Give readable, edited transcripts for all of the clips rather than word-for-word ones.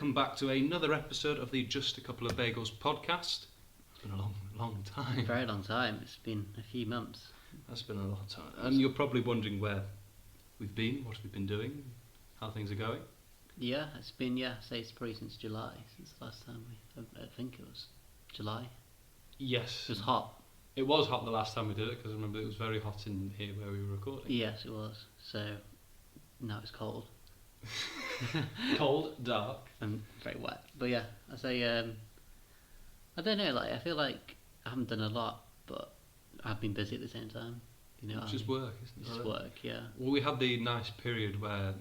welcome back to another episode of the Just a Couple of Bagels podcast. It's been a long time. Very long time. It's been a few months. That's been a long time. And you're probably wondering where we've been, what we've been doing, how things are going. Yeah, it's been, it's probably since July, since the last time I think it was July. Yes. It was hot. It was hot the last time we did it, because I remember it was very hot in here where we were recording. Yes, it was. So, now it's cold. Cold, dark. And very wet. But yeah, I say, I don't know, I feel like I haven't done a lot, but I've been busy at the same time. You know, It's just work, isn't it? Just work, yeah. Well, we had the nice period where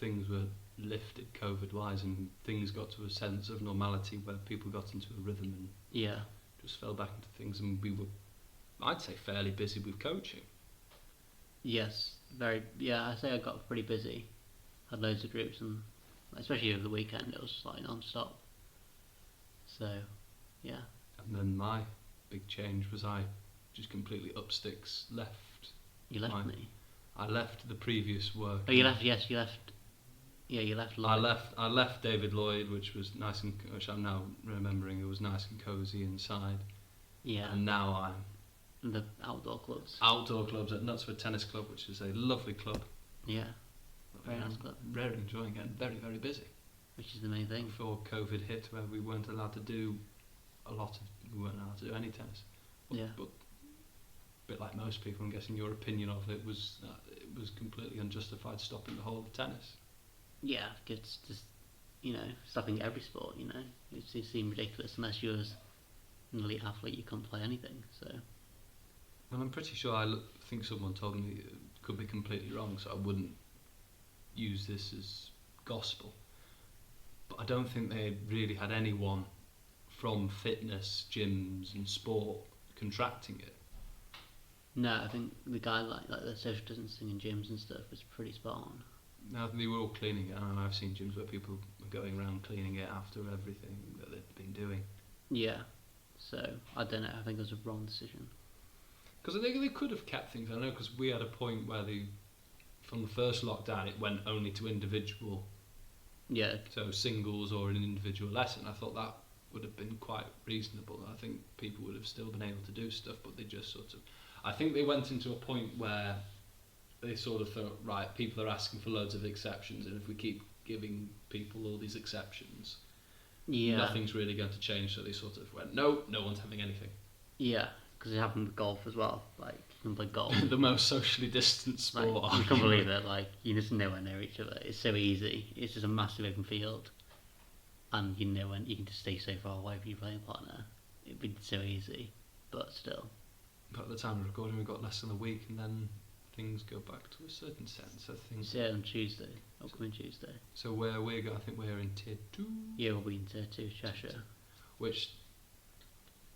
things were lifted COVID-wise and things got to a sense of normality where people got into a rhythm and just fell back into things, and we were, I'd say, fairly busy with coaching. Yes, I say I got pretty busy. Had loads of groups, and especially over the weekend it was just non-stop. So, yeah. And then my big change was I just completely up sticks left. You left me? I left the previous work. Oh, you left, yes, you left. Yeah, you left Lloyd. I left David Lloyd, which was nice and, which I'm now remembering, it was nice and cosy inside. Yeah. And now I'm the outdoor clubs. Outdoor clubs at Knutsford Tennis Club, which is a lovely club. Yeah. Very nice club. Really enjoying it, and very, very busy. Which is the main thing. Before COVID hit, where we weren't allowed to do we weren't allowed to do any tennis. But a bit like most people, I'm guessing your opinion of it was completely unjustified, stopping the whole of tennis. Yeah, it's just, stopping every sport, It seemed ridiculous unless you're an elite athlete, you can't play anything, so. And I'm pretty sure, I think someone told me it could be completely wrong, so I wouldn't use this as gospel. But I don't think they really had anyone from fitness, gyms and sport contracting it. No, I think the guideline, like the social distancing in gyms and stuff, was pretty spot on. Now they were all cleaning it, and I've seen gyms where people are going around cleaning it after everything that they've been doing. Yeah, so I don't know, I think it was a wrong decision. Because I think they could have kept things, I know, because we had a point where from the first lockdown it went only to individual, so singles or an individual lesson. I thought that would have been quite reasonable. I think people would have still been able to do stuff, but they just sort of, I think they went into a point where they sort of thought, right, people are asking for loads of exceptions, and if we keep giving people all these exceptions, nothing's really going to change. So they sort of went, no one's having anything. Yeah, because it happened with golf as well. Like, you can play golf. The most socially distant sport. You can't believe it. Like, you're just nowhere near each other. It's so easy. It's just a massive open field, and you can just stay so far away from your playing partner. It'd be so easy, but still. But at the time of recording, we've got less than a week, and then things go back to a certain sense. I think. So on Tuesday, upcoming Tuesday. So where we're going, I think we're in tier 2. Yeah, we'll be in tier 2, Cheshire. Which,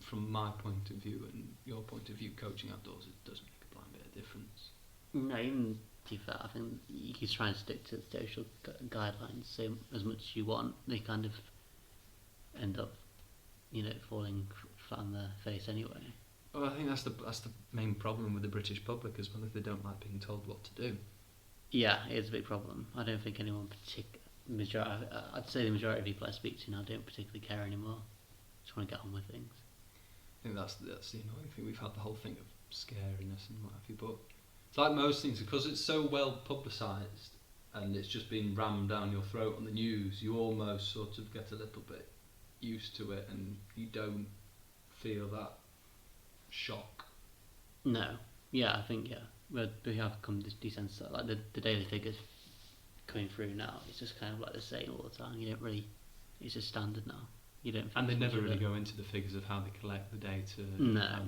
from my point of view and your point of view, coaching outdoors, it doesn't make a blind bit of difference. No, even to be fair, I think you can try and stick to the social guidelines. So as much as you want, they kind of end up, falling flat on their face anyway. Well, I think that's the main problem with the British public as well, if they don't like being told what to do. Yeah, it is a big problem. I don't think anyone I'd say the majority of people I speak to now don't particularly care anymore. Just want to get on with things. I think that's the annoying thing. We've had the whole thing of scariness and what have you, but it's like most things, because it's so well publicised and it's just been rammed down your throat on the news, you almost sort of get a little bit used to it and you don't feel that shock. No. Yeah, I think, we have come desensitized. Like the daily figures coming through now, it's just kind of like the same all the time. You don't really, it's just standard now. You don't. And they never really go into the figures of how they collect the data. No.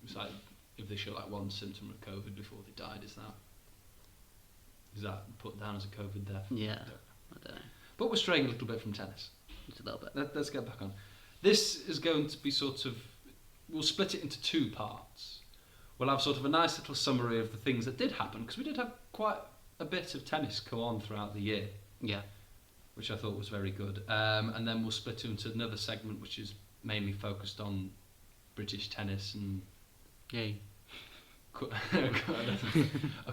It's like if they show like one symptom of COVID before they died, is that put down as a COVID death? Yeah, I don't know. But we're straying a little bit from tennis. Just a little bit. Let's get back on. This is going to be we'll split it into 2 parts. We'll have sort of a nice little summary of the things that did happen, because we did have quite a bit of tennis go on throughout the year. Yeah. Which I thought was very good. And then we'll split into another segment which is mainly focused on British tennis and a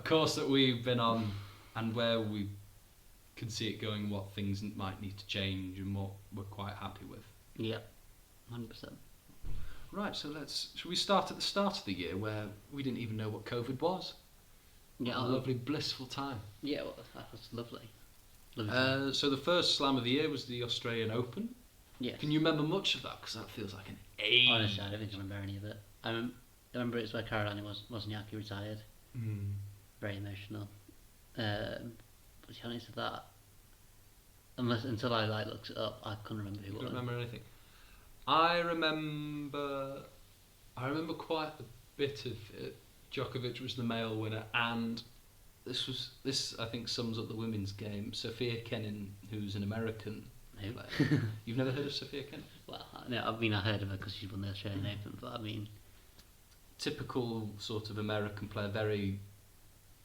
course that we've been on and where we can see it going, what things might need to change and what we're quite happy with. Yeah, 100%. Right, so should we start at the start of the year where we didn't even know what COVID was? Yeah, a lovely, blissful time. Yeah, well, that was lovely. So the first slam of the year was the Australian Open. Yes. Can you remember much of that? Because that feels like an age. Honestly, I don't think I remember any of it. I remember it's where Caroline Wozniacki retired. Very emotional. But to be honest with that, until I looked it up, I couldn't remember who it was. Don't remember anything. I remember quite a bit of it. Djokovic was the male winner, and this I think sums up the women's game. Sophia Kenin, who's an American player. You've never heard of Sophia Kenin? Well, no, I mean I heard of her because she won the Australian Open, but I mean, typical sort of American player, very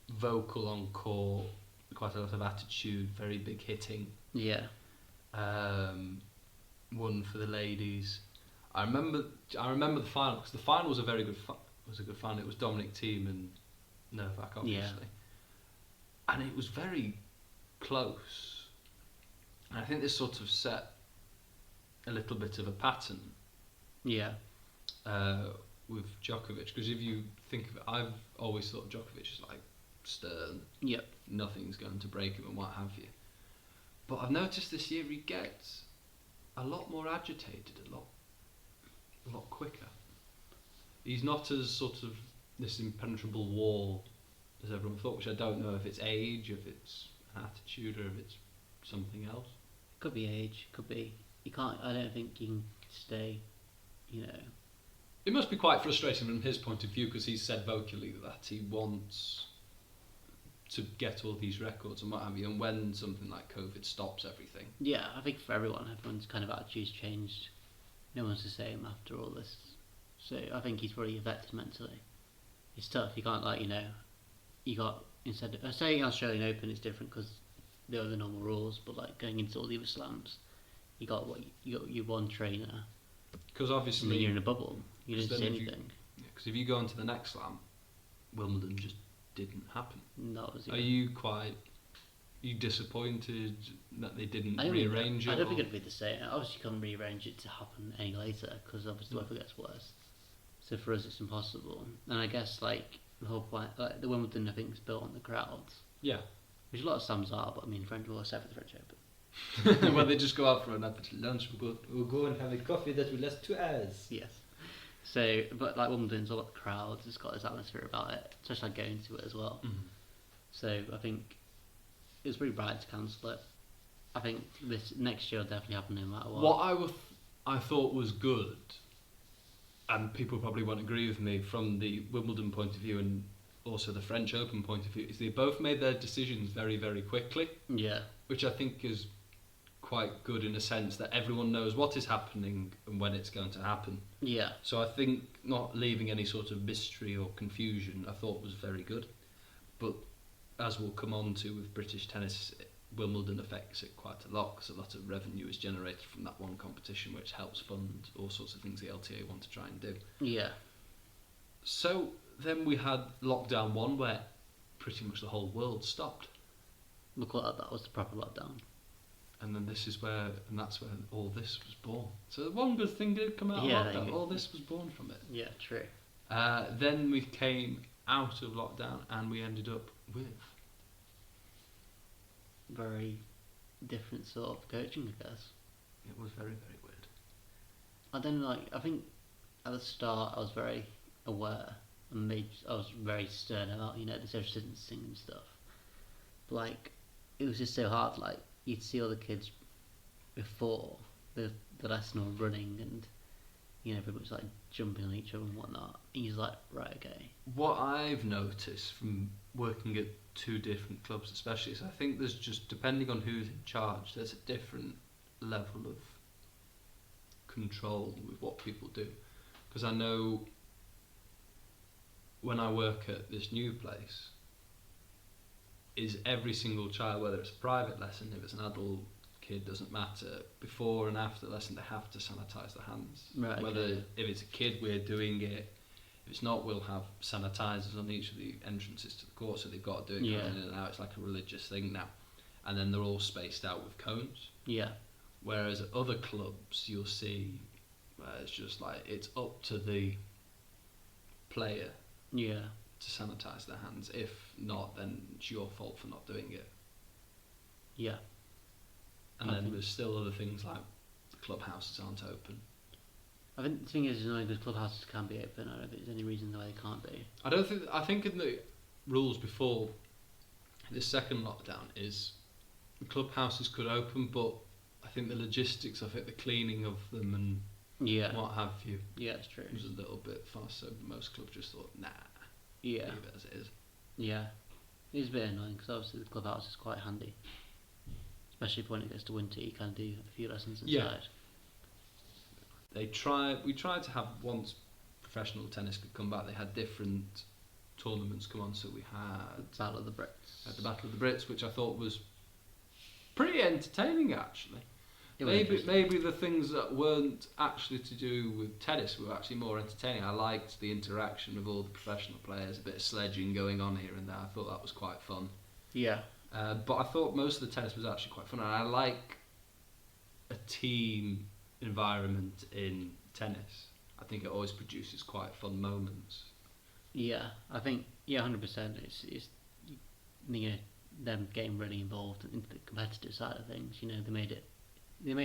vocal on court, quite a lot of attitude, very big hitting. Yeah. Won for the ladies. I remember the final, because the final was a very good final. It was Dominic Thiem and Novak, obviously. Yeah. And it was very close. And I think this sort of set a little bit of a pattern. Yeah. With Djokovic, because if you think of it, I've always thought Djokovic is like stern. Yep. Nothing's going to break him and what have you. But I've noticed this year he gets a lot more agitated, a lot quicker. He's not as sort of this impenetrable wall as everyone thought, which I don't know if it's age, if it's an attitude, or if it's something else. Could be age, could be. You can't. I don't think you can stay. It must be quite frustrating from his point of view, because he's said vocally that he wants to get all these records and what have you, and when something like COVID stops everything. Yeah, I think for everyone's kind of attitudes changed. No one's the same after all this. So I think he's probably affected mentally. It's tough. You can't you got, instead of saying Australian Open, it's different because there are the normal rules, but going into all the other slams, you got your one trainer. Because obviously you're in a bubble. You didn't see anything. Because if you go into the next slam, Wimbledon just didn't happen. No. Are you disappointed that they didn't rearrange it? I don't think it'd be the same. Obviously, you can't rearrange it to happen any later because obviously the weather gets worse. So for us, it's impossible. And I guess the whole point, the Wimbledon, I think, is built on the crowds. Yeah. Which a lot of slams are, but I mean, except for the French Open. Well, they just go out for an appetite lunch. We'll go and have a coffee that will last 2 hours. Yes. So, but Wimbledon's all about the crowds. It's got this atmosphere about it, especially going to it as well. Mm-hmm. So I think it was pretty bright to cancel it. I think this next year will definitely happen no matter what. What I thought was good, and people probably won't agree with me from the Wimbledon point of view and also the French Open point of view, is they both made their decisions very, very quickly. Yeah. Which I think is quite good in a sense that everyone knows what is happening and when it's going to happen. Yeah. So I think not leaving any sort of mystery or confusion I thought was very good. But as we'll come on to with British tennis, Wimbledon affects it quite a lot because a lot of revenue is generated from that one competition, which helps fund all sorts of things the LTA want to try and do. Yeah. So then we had lockdown 1 where pretty much the whole world stopped. Look what that was, the proper lockdown. And then that's where all this was born. So one good thing did come out of lockdown. All this was born from it. Yeah, true. Then we came out of lockdown and we ended up with very different sort of coaching, I guess. It was very, very weird. I don't know, I think at the start I was very aware and I was very stern about, the social distancing and stuff. But it was just so hard, you'd see all the kids before the lesson or running and pretty much jumping on each other and whatnot. And you're right, okay. What I've noticed from working at 2 different clubs especially is I think there's just, depending on who's in charge, there's a different level of control with what people do. Because I know when I work at this new place, is every single child, whether it's a private lesson, if it's an adult kid, doesn't matter, before and after the lesson they have to sanitise their hands. Right, whether okay. If it's a kid, we're doing it. If it's not, we'll have sanitisers on each of the entrances to the course, so they've got to do it going in and out. It's like a religious thing now. and then they're all spaced out with cones. Yeah. Whereas at other clubs, you'll see it's just like it's up to the player to sanitise their hands. If not, then it's your fault for not doing it. Yeah. And then there's still other things like the clubhouses aren't open. I think the thing is, annoying because clubhouses can be open. I don't think there's any reason why they can't be. I think in the rules before this second lockdown is the clubhouses could open, but I think the logistics of it, the cleaning of them and what have you, it's true. was a little bit fast. So most clubs just thought, nah, leave it as it is. Yeah, it is a bit annoying because obviously the clubhouse is quite handy, especially when it gets to winter. You can do a few lessons inside. Yeah. We tried to have, once professional tennis could come back, they had different tournaments come on. So we had Battle of the Brits. The Battle of the Brits, which I thought was pretty entertaining actually. Maybe the things that weren't actually to do with tennis were actually more entertaining. I liked the interaction with all the professional players, a bit of sledging going on here and there. I thought that was quite fun. Yeah. But I thought most of the tennis was actually quite fun, and I like a team environment in tennis. I think it always produces quite fun moments. Yeah, I think 100%. It's them getting really involved into the competitive side of things. You know, they made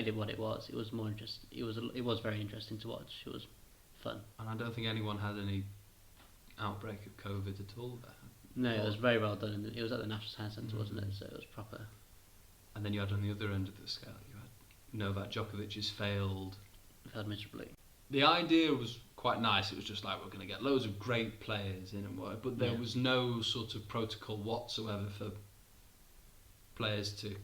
it what it was. It was more just it was very interesting to watch. It was fun. And I don't think anyone had any outbreak of COVID at all there. No, it was very well done. It was at the National Science Centre, wasn't it? So it was proper. And then you had on the other end of the scale, you had Novak Djokovic's failed miserably. The idea was quite nice. It was just like, we're going to get loads of great players in and whatever, but there was no sort of protocol whatsoever for players to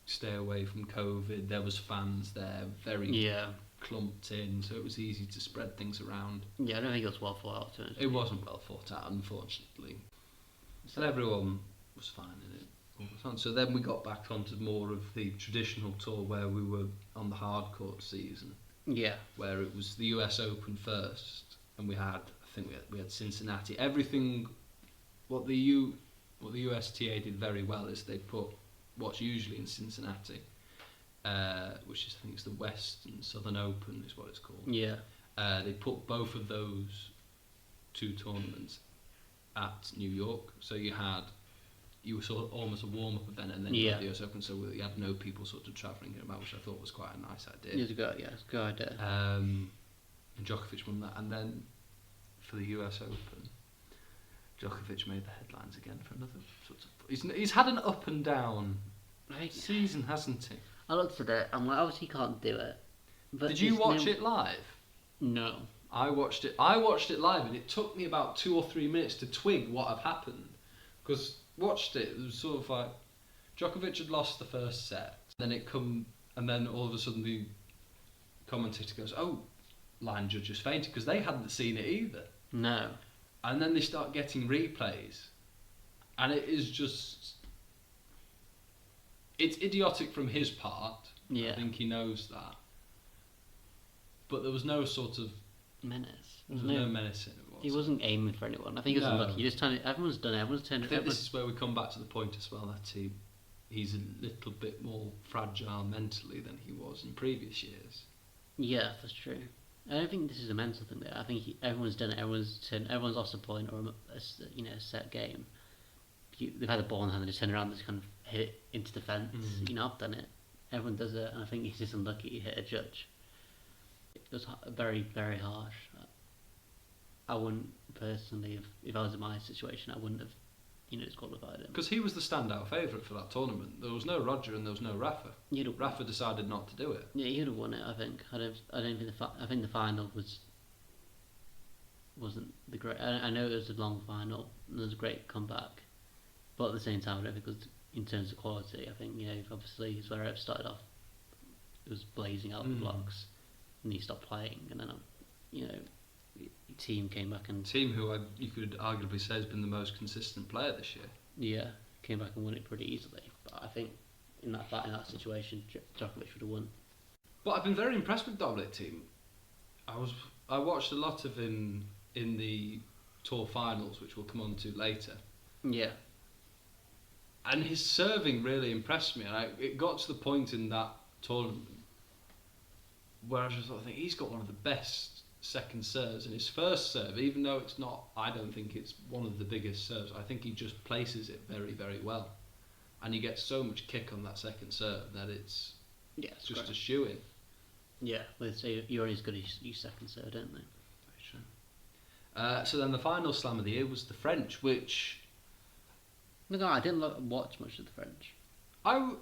stay away from COVID. There was fans there, very clumped in, so it was easy to spread things around. Yeah, I don't think it was well thought out. It wasn't well thought out, unfortunately. So everyone was fine in it. So then we got back onto more of the traditional tour where we were on the hard court season. Yeah. Where it was the US Open first, and we had Cincinnati. Everything, what the USTA did very well is they put what's usually in Cincinnati, which is, I think it's the West and Southern Open is what it's called. Yeah. They put both of those two tournaments at New York, so you were sort of almost a warm-up event, and then you had the US Open, so you had no people sort of travelling about, which I thought was quite a nice idea. It's a good idea. And Djokovic won that, and then for the US Open, Djokovic made the headlines again for another sort of. He's had an up and down season, hasn't he? I looked at it. I'm like, obviously he can't do it. But did you watch it live? No. I watched it live, and it took me about 2 or 3 minutes to twig what had happened, because watched it was sort of like Djokovic had lost the first set, and then all of a sudden the commentator goes, "Oh, line judge just fainted," because they hadn't seen it either. No. And then they start getting replays, and it is just, it's idiotic from his part. Yeah. I think he knows that. But there was no sort of menace. There was no menace in it. He wasn't aiming for anyone. I think he was unlucky. Everyone's done it. Everyone's turned it. I think this is where we come back to the point as well that he's a little bit more fragile mentally than he was in previous years. Yeah, that's true. I don't think this is a mental thing there. I think everyone's done it. Everyone's lost a point or a set game. They've had a ball in hand and just turn around and just kind of hit it into the fence. I've done it. Everyone does it, and I think he's just unlucky he hit a judge. It was very, very harsh. I wouldn't personally, if I was in my situation, I wouldn't have, disqualified him. Because he was the standout favourite for that tournament. There was no Roger and there was no Rafa. Rafa decided not to do it. Yeah, he'd have won it. I think. I don't think I think the final wasn't the great. I know it was a long final. And there was a great comeback, but at the same time, I don't think it was in terms of quality. I think obviously Zverev started off, it was blazing out the blocks, and he stopped playing, and then team came back and who you could arguably say has been the most consistent player this year. Yeah, came back and won it pretty easily. But I think in that situation, Djokovic would have won. But I've been very impressed with Dominic Thiem. I watched a lot of him in the tour finals, which we'll come on to later. Yeah. And his serving really impressed me. And it got to the point in that tournament where I just thought, he's got one of the best second serves. And his first serve, even though it's not, I don't think it's one of the biggest serves, I think he just places it very, very well. And he gets so much kick on that second serve that it's just great. A shoe-in. Yeah, well, so you're only as good as you second serve, don't they? Very true. So then the final slam of the year was the French, which... No, I didn't watch much of the French. I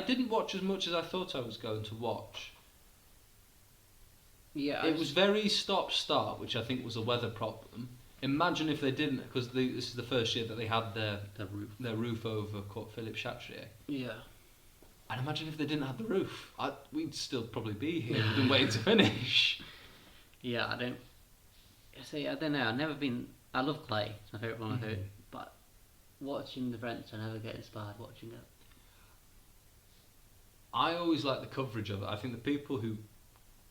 didn't watch as much as I thought I was going to watch. Yeah, it was very stop-start, which I think was a weather problem. Imagine if they didn't, because this is the first year that they had their roof over Court Philippe Chatrier. Yeah. And imagine if they didn't have the roof. We'd still probably be here and waiting to finish. Yeah, I don't know. I've never been... I love clay. It's my favourite one of my favourite. But watching the French, I never get inspired watching it. I always like the coverage of it. I think the people who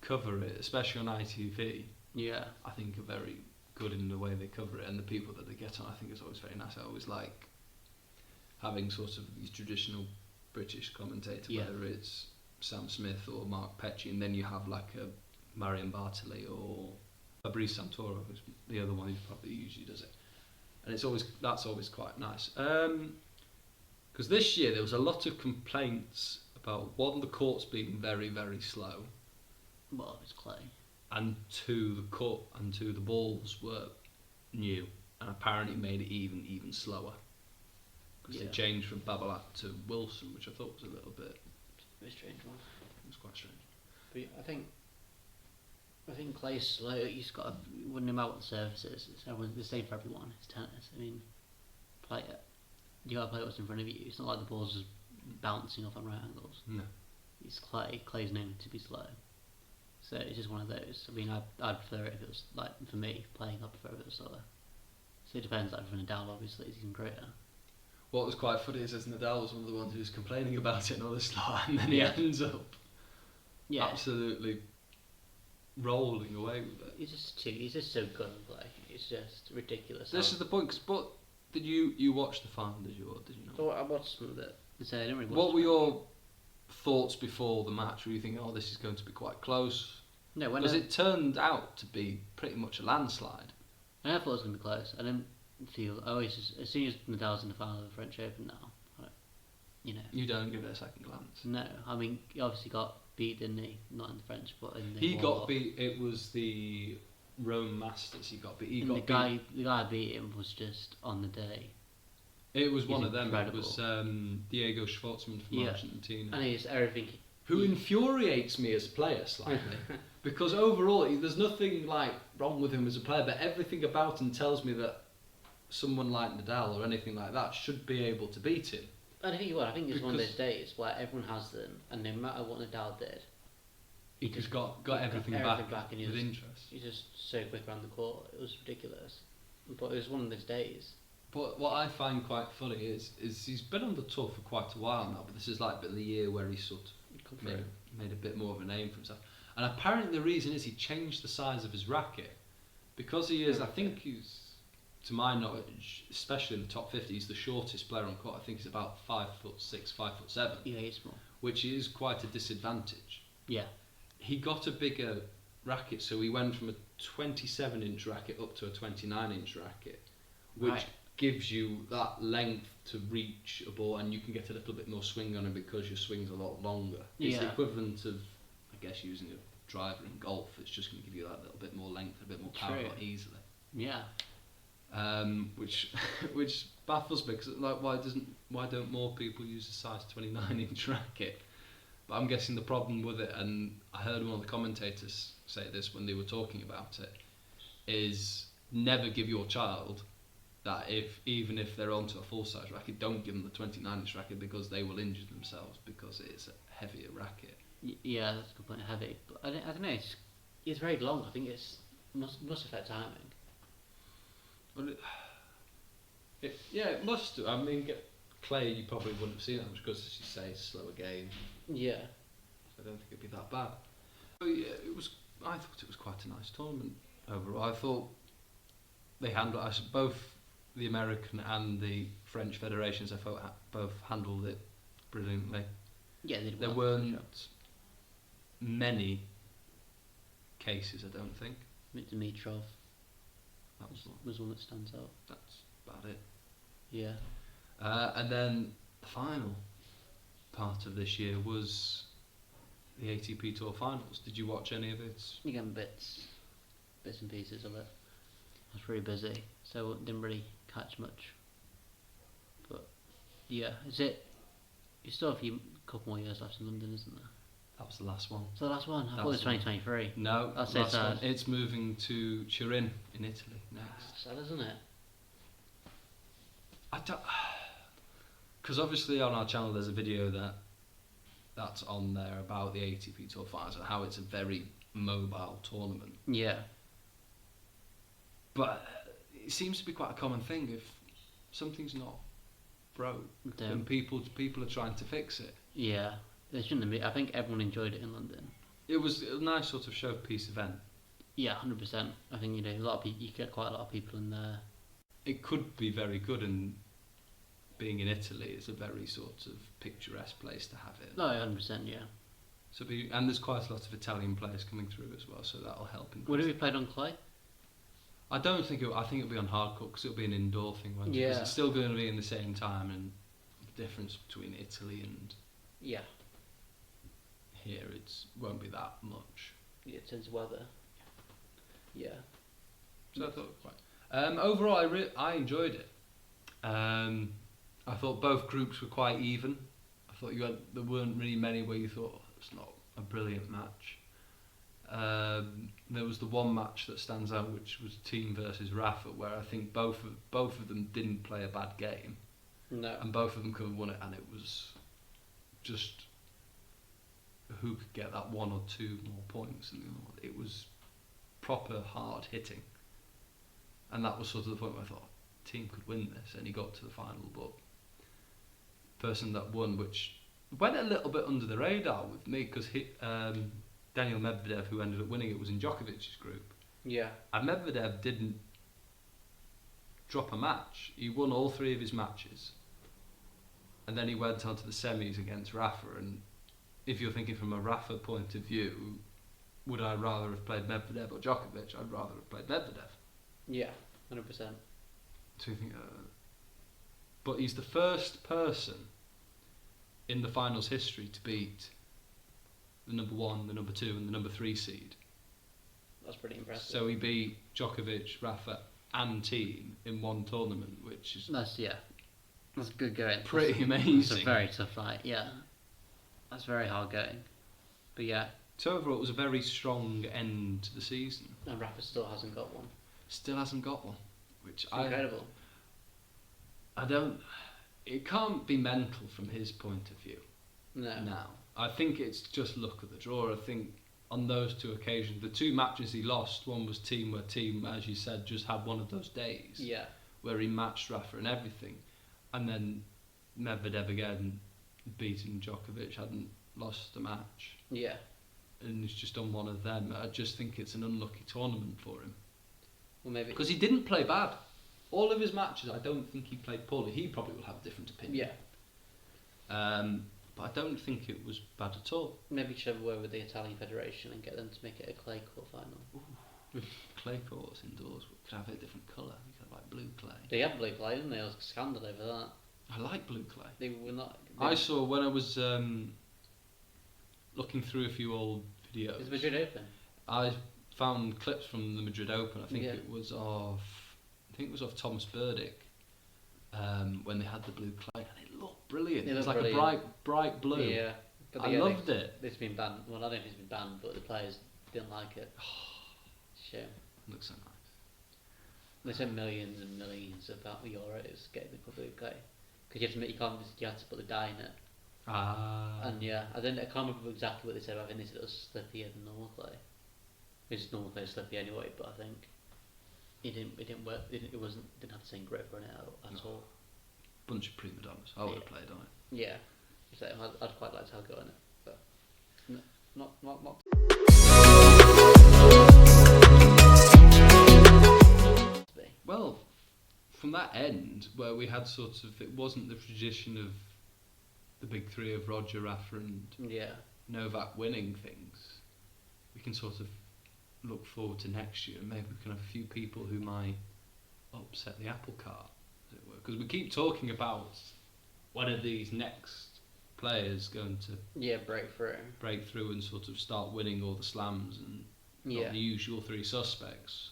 cover it, especially on ITV, I think are very good in the way they cover it, and the people that they get on, I think, is always very nice. I always like having sort of these traditional British commentators, whether it's Sam Smith or Mark Petchey, and then you have like a Marion Bartley or Fabrice Santoro, who's the other one who probably usually does it, and that's always quite nice. Because this year there was a lot of complaints about, one, the courts being very, very slow. Well, it's clay. And two, the balls were new, and apparently made it even slower. Because they changed from Babolat to Wilson, which I thought was a little bit... A very strange one. It was quite strange. But I think clay's slow. You just got to, no matter what the surface is, it's the same for everyone. It's tennis. I mean, play it. You got to play what's in front of you. It's not like the ball's just bouncing off on right angles. No. It's clay. Clay's known to be slow. So it's just one of those. I mean, I'd prefer it if it was, like, for me, playing, I'd prefer if it was slower. So it depends, like, for Nadal, obviously, it's even greater. What was quite funny is Nadal was one of the ones who was complaining about it and all this stuff, and then he ends up absolutely rolling away with it. He's just so good at play. It's just ridiculous. This is the point, but did you watch the final, did you, or did you not? Oh, I watched some of it. So I didn't really watch what were your thoughts before the match? Were you thinking, this is going to be quite close? No, because it turned out to be pretty much a landslide. I never thought it was going to be close. I didn't feel... as soon as Nadal's in the final of the French Open now, You don't give it a second glance? No. I mean, he obviously got beat, didn't he? Not in the French, but in the... He got beat... It was the Rome Masters he got beat. The guy beat him was just on the day. It was one of them. It was Diego Schwartzman from Argentina. And he's everything... Who infuriates me as a player slightly. Because overall, there's nothing wrong with him as a player, but everything about him tells me that someone like Nadal or anything like that should be able to beat him. I think it's one of those days where everyone has them, and no matter what Nadal did, he just got everything back and with interest. He's just so quick around the court. It was ridiculous. But it was one of those days. But what I find quite funny is he's been on the tour for quite a while now, but this is been the year where he sort of made a bit more of a name for himself. And apparently the reason is he changed the size of his racket. Because he is, I think he's, to my knowledge, especially in the top 50, he's the shortest player on court. I think he's about 5'6", 5'7". Yeah, he's small. Which is quite a disadvantage. Yeah. He got a bigger racket, so he went from a 27-inch racket up to a 29-inch racket, which gives you that length to reach a ball, and you can get a little bit more swing on it because your swing's a lot longer. It's the equivalent of, I guess, using a driver in golf. It's just going to give you that little bit more length, a bit more power easily. Yeah. Which baffles me, because why don't more people use a size 29-inch racket? But I'm guessing the problem with it, and I heard one of the commentators say this when they were talking about it, is never give your child that even if they're onto a full-size racket, don't give them the 29-inch racket, because they will injure themselves because it's a heavier racket. Yeah, that's a good point, heavy. But I don't know, it's very long. I think it must affect timing. Well, it must do. I mean, clay, you probably wouldn't have seen that much because, as you say, it's a slower game. Yeah. I don't think it'd be that bad. But yeah, I thought it was quite a nice tournament overall. I thought they handled both the American and the French federations, I thought, both handled it brilliantly. Yeah, they did There well, weren't sure. many cases, I don't think. Dimitrov That was one that stands out. That's about it. Yeah. And then the final part of this year was the ATP Tour Finals. Did you watch any of it? Again, bits and pieces of it. I was pretty busy, so didn't really catch much. But yeah, is it? You still have a couple more years left in London, isn't there? That was the last one. So the last one. I thought it was 2023. No, That's last one. sad. It's moving to Turin in Italy next. Sad, isn't it? I don't, because obviously on our channel there's a video that's on there about the ATP Tour Finals and how it's a very mobile tournament. Yeah. But it seems to be quite a common thing. If something's not broke, then people are trying to fix it. Yeah, they shouldn't be. I think everyone enjoyed it in London. It was a nice sort of showpiece event. Yeah, 100%. I think a lot of people. You get quite a lot of people in there. It could be very good, and being in Italy is a very sort of picturesque place to have it. No, 100%. Yeah. So and there's quite a lot of Italian players coming through as well, so that'll help. Would it be played on clay? I don't think I think it'll be on hard court because it'll be an indoor thing, won't it? Yeah. 'Cause it's still going to be in the same time, and the difference between Italy and Yeah. here won't be that much. Yeah, it tends weather. Yeah. So I thought quite. Overall, I enjoyed it. I thought both groups were quite even. I thought there weren't really many where you thought it's not a brilliant match. There was the one match that stands out, which was Team versus Rafa, where I think both of them didn't play a bad game. No. And both of them could have won it, and it was just who could get that one or two more points. And it was proper hard hitting, and that was sort of the point where I thought team could win this, and he got to the final, but the person that won, which went a little bit under the radar with me, because Daniel Medvedev, who ended up winning it, was in Djokovic's group. Yeah. And Medvedev didn't drop a match. He won all three of his matches, and then he went on to the semis against Rafa. And if you're thinking from a Rafa point of view, would I rather have played Medvedev or Djokovic? I'd rather have played Medvedev. Yeah, 100%. So you think, but he's the first person in the finals history to beat the number 1, the number 2, and the number 3 seed. That's pretty impressive. So he beat Djokovic, Rafa, and Team in one tournament, which is That's good going. pretty amazing. It's a very tough fight. Yeah, that's very hard going. But yeah. So overall, it was a very strong end to the season. And Rafa still hasn't got one. Still hasn't got one, which It's incredible. I don't. It can't be mental from his point of view. No. Now, I think it's just luck of the draw. I think on those two occasions, the two matches he lost, one was Team, where Team, as you said, just had one of those days. Yeah. Where he matched Rafa and everything, and then Medvedev again beating Djokovic, hadn't lost a match. Yeah. And he's just on one of them. I just think it's an unlucky tournament for him. Well, maybe Because he didn't play bad. All of his matches, I don't think he played poorly. He probably will have a different opinion. Yeah. But I don't think it was bad at all. Maybe you should have a word with the Italian Federation and get them to make it a clay court final. Clay courts indoors could have a different colour. You could have like blue clay. They have blue clay, didn't they? There was a scandal over that. I like blue clay. They were not. I saw when I was looking through a few old videos. Is Madrid open? I found clips from the Madrid Open. I think Yeah. it was of Thomas Burdick when they had the blue clay, and it looked brilliant. It was like a bright blue. Yeah, but I loved it. It's been banned. Well, I don't know if it's been banned, but the players didn't like it. Shame. It looks so nice. They spent millions and millions of euros getting the blue clay because you have to put the dye in it. And yeah, I can't remember exactly what they said. But I think they said it was slippier than normal clay. It's normal clay is slippy anyway, but I think it didn't work. Didn't have the same grip on it at all. Bunch of prima donnas. I would have played on it. Yeah, so I'd quite like to have a go on it, but not. Well, from that end where we had sort of, it wasn't the tradition of the big three of Roger, Rafa and Novak winning things, we can sort of look forward to next year and maybe we can have a few people who might upset the apple cart, as it were. Because we keep talking about when are these next players going to break through and sort of start winning all the slams and not the usual three suspects.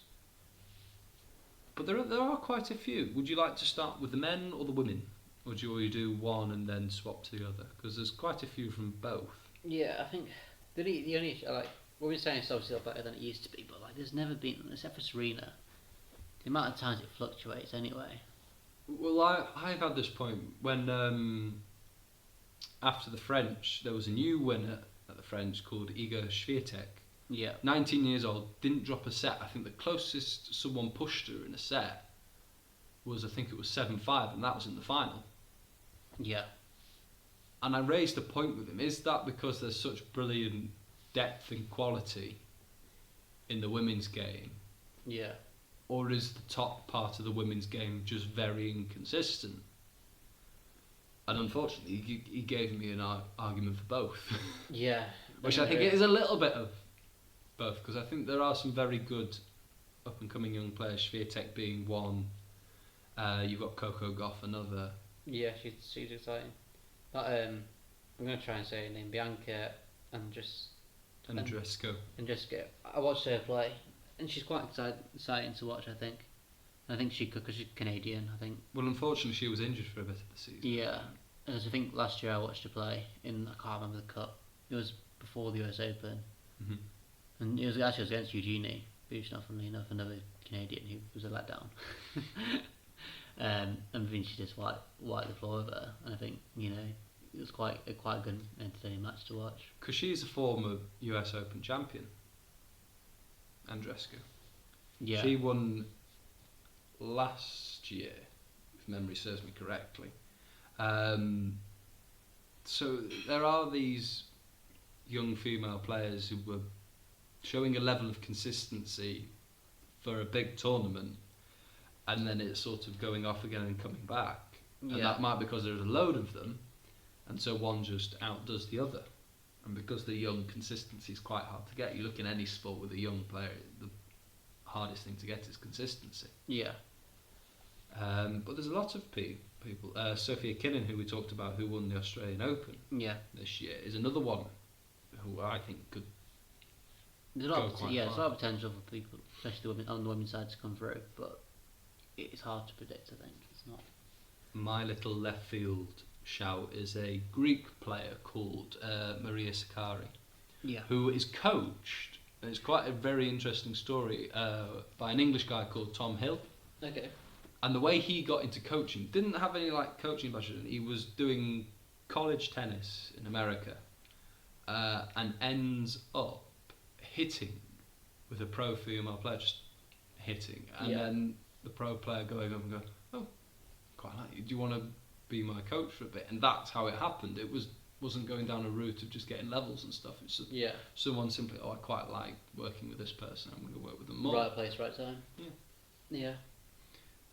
But there are quite a few. Would you like to start with the men or the women? Or do you do one and then swap to the other? Because there's quite a few from both. Yeah, I think the only like women's tennis is obviously a lot better than it used to be, but like there's never been, except for Serena, the amount of times it fluctuates anyway. Well, I've had this point when after the French there was a new winner at the French called Iga Swiatek. Yeah. 19 years old, didn't drop a set. I think the closest someone pushed her in a set was, I think it was 7-5, and that was in the final. Yeah. And I raised a point with him, is that because there's such brilliant depth and quality in the women's game? Yeah. Or is the top part of the women's game just very inconsistent? And unfortunately, he gave me an argument for both. Yeah. Which I think it is a little bit of both, because I think there are some very good up-and-coming young players, Swiatek being one. You've got Coco Gauff, another. Yeah, she's exciting. But I'm going to try and say her name, Bianca Andreescu. I watched her play, and she's quite exciting to watch, I think. I think she could, because she's Canadian, I think. Well, unfortunately, she was injured for a bit of the season. Yeah, as I think last year I watched her play in, I can't remember the cup. It was before the US Open. Mm-hmm. And it was against Eugenie, who's not, funnily enough, another Canadian who was a letdown. And I think she just wiped the floor with her, and I think, it was quite a good, entertaining match to watch. Because she's a former US Open champion, Andreescu. Yeah. She won last year, if memory serves me correctly. So there are these young female players who were showing a level of consistency for a big tournament, and then it's sort of going off again and coming back. And that might be because there's a load of them, and so one just outdoes the other. And because they're young, consistency is quite hard to get. You look in any sport with a young player, the hardest thing to get is consistency. Yeah. But there's a lot of people. Sophia Kinnan, who we talked about, who won the Australian Open this year, is another one who I think could there's a lot of potential for people, especially on the women's side, to come through, but it's hard to predict, I think. It's not. My little left field shout is a Greek player called Maria Sakkari, who is coached, and it's quite a very interesting story, by an English guy called Tom Hill. Okay. And the way he got into coaching, didn't have any coaching background. He was doing college tennis in America, and ends up hitting with a pro female player, just hitting, and then the pro player going up and going, "Oh, quite like you. Do you want to be my coach for a bit?" And that's how it happened. It wasn't going down a route of just getting levels and stuff. It's just someone simply, I quite like working with this person. I'm going to work with them more. Right place, right time. Yeah.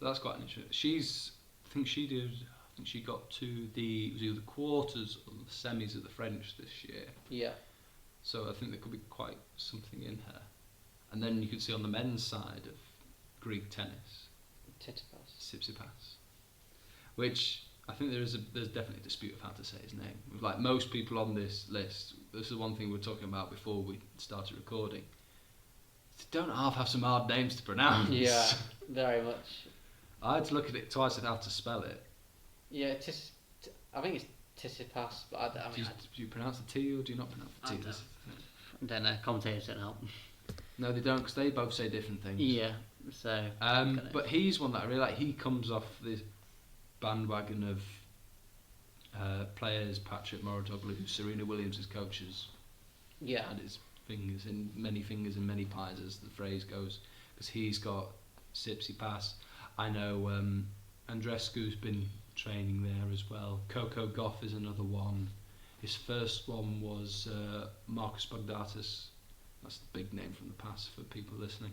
So that's quite interesting. I think she got to it was either the quarters or the semis of the French this year. Yeah. So I think there could be quite something in her. And then you could see on the men's side of Greek tennis, Tsitsipas, which I think there's definitely a dispute of how to say his name. Like most people on this list, this is one thing we were talking about before we started recording. They don't have some hard names to pronounce. Yeah, very much. I had to look at it twice at how to spell it. Yeah, I think it's Tsitsipas, but do you pronounce the T or do you not pronounce the T? I don't know. Commentators don't help. No, they don't, because they both say different things. Yeah, so. But he's one that I really like. He comes off this bandwagon of players, Patrick Mouratoglou, who Serena Williams' coaches. Yeah. And his fingers in many pies, as the phrase goes, because he's got Tsitsipas. I know Andreescu's been training there as well. Coco Gauff is another one. His first one was Marcus Baghdatis. That's the big name from the past for people listening.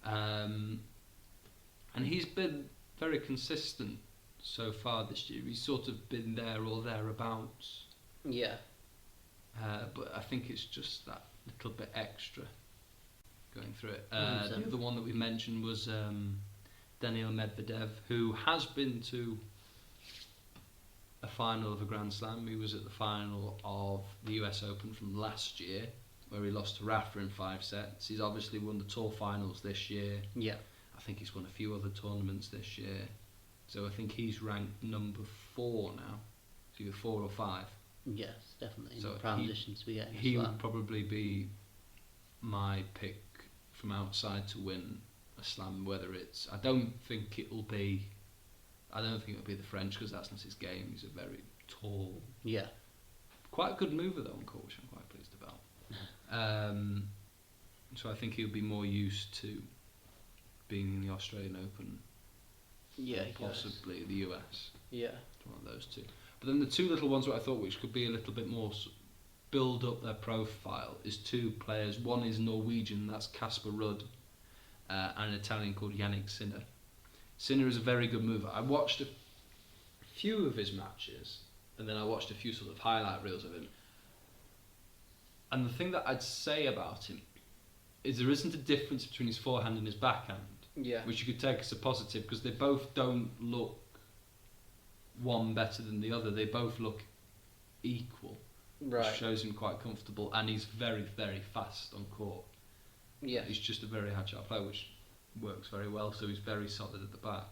And he's been very consistent so far this year. He's sort of been there or thereabouts. Yeah. But I think it's just that little bit extra going through it. The other one that we mentioned was Daniil Medvedev, who has been to a final of a Grand Slam. He was at the final of the US Open from last year, where he lost to Rafa in 5 sets. He's obviously won the tour finals this year. Yeah. I think he's won a few other tournaments this year. So I think he's ranked number 4 now. It's either 4 or 5. Yes, definitely. So prime position to be getting. He would probably be my pick from outside to win a slam. Whether it's, I don't think it'll be the French, because that's not his game. He's a very tall, quite a good mover though on court, which I'm quite pleased about. So I think he'll be more used to being in the Australian Open, possibly the US. Yeah, one of those two. But then the two little ones that I thought which could be a little bit more build up their profile is 2 players. One is Norwegian, that's Casper Ruud, and an Italian called Yannick Sinner. Sinner is a very good mover. I watched a few of his matches, and then I watched a few sort of highlight reels of him. And the thing that I'd say about him is there isn't a difference between his forehand and his backhand, which you could take as a positive, because they both don't look one better than the other. They both look equal, which shows him quite comfortable, and he's very, very fast on court. Yeah, he's just a very agile player, which works very well, so he's very solid at the back.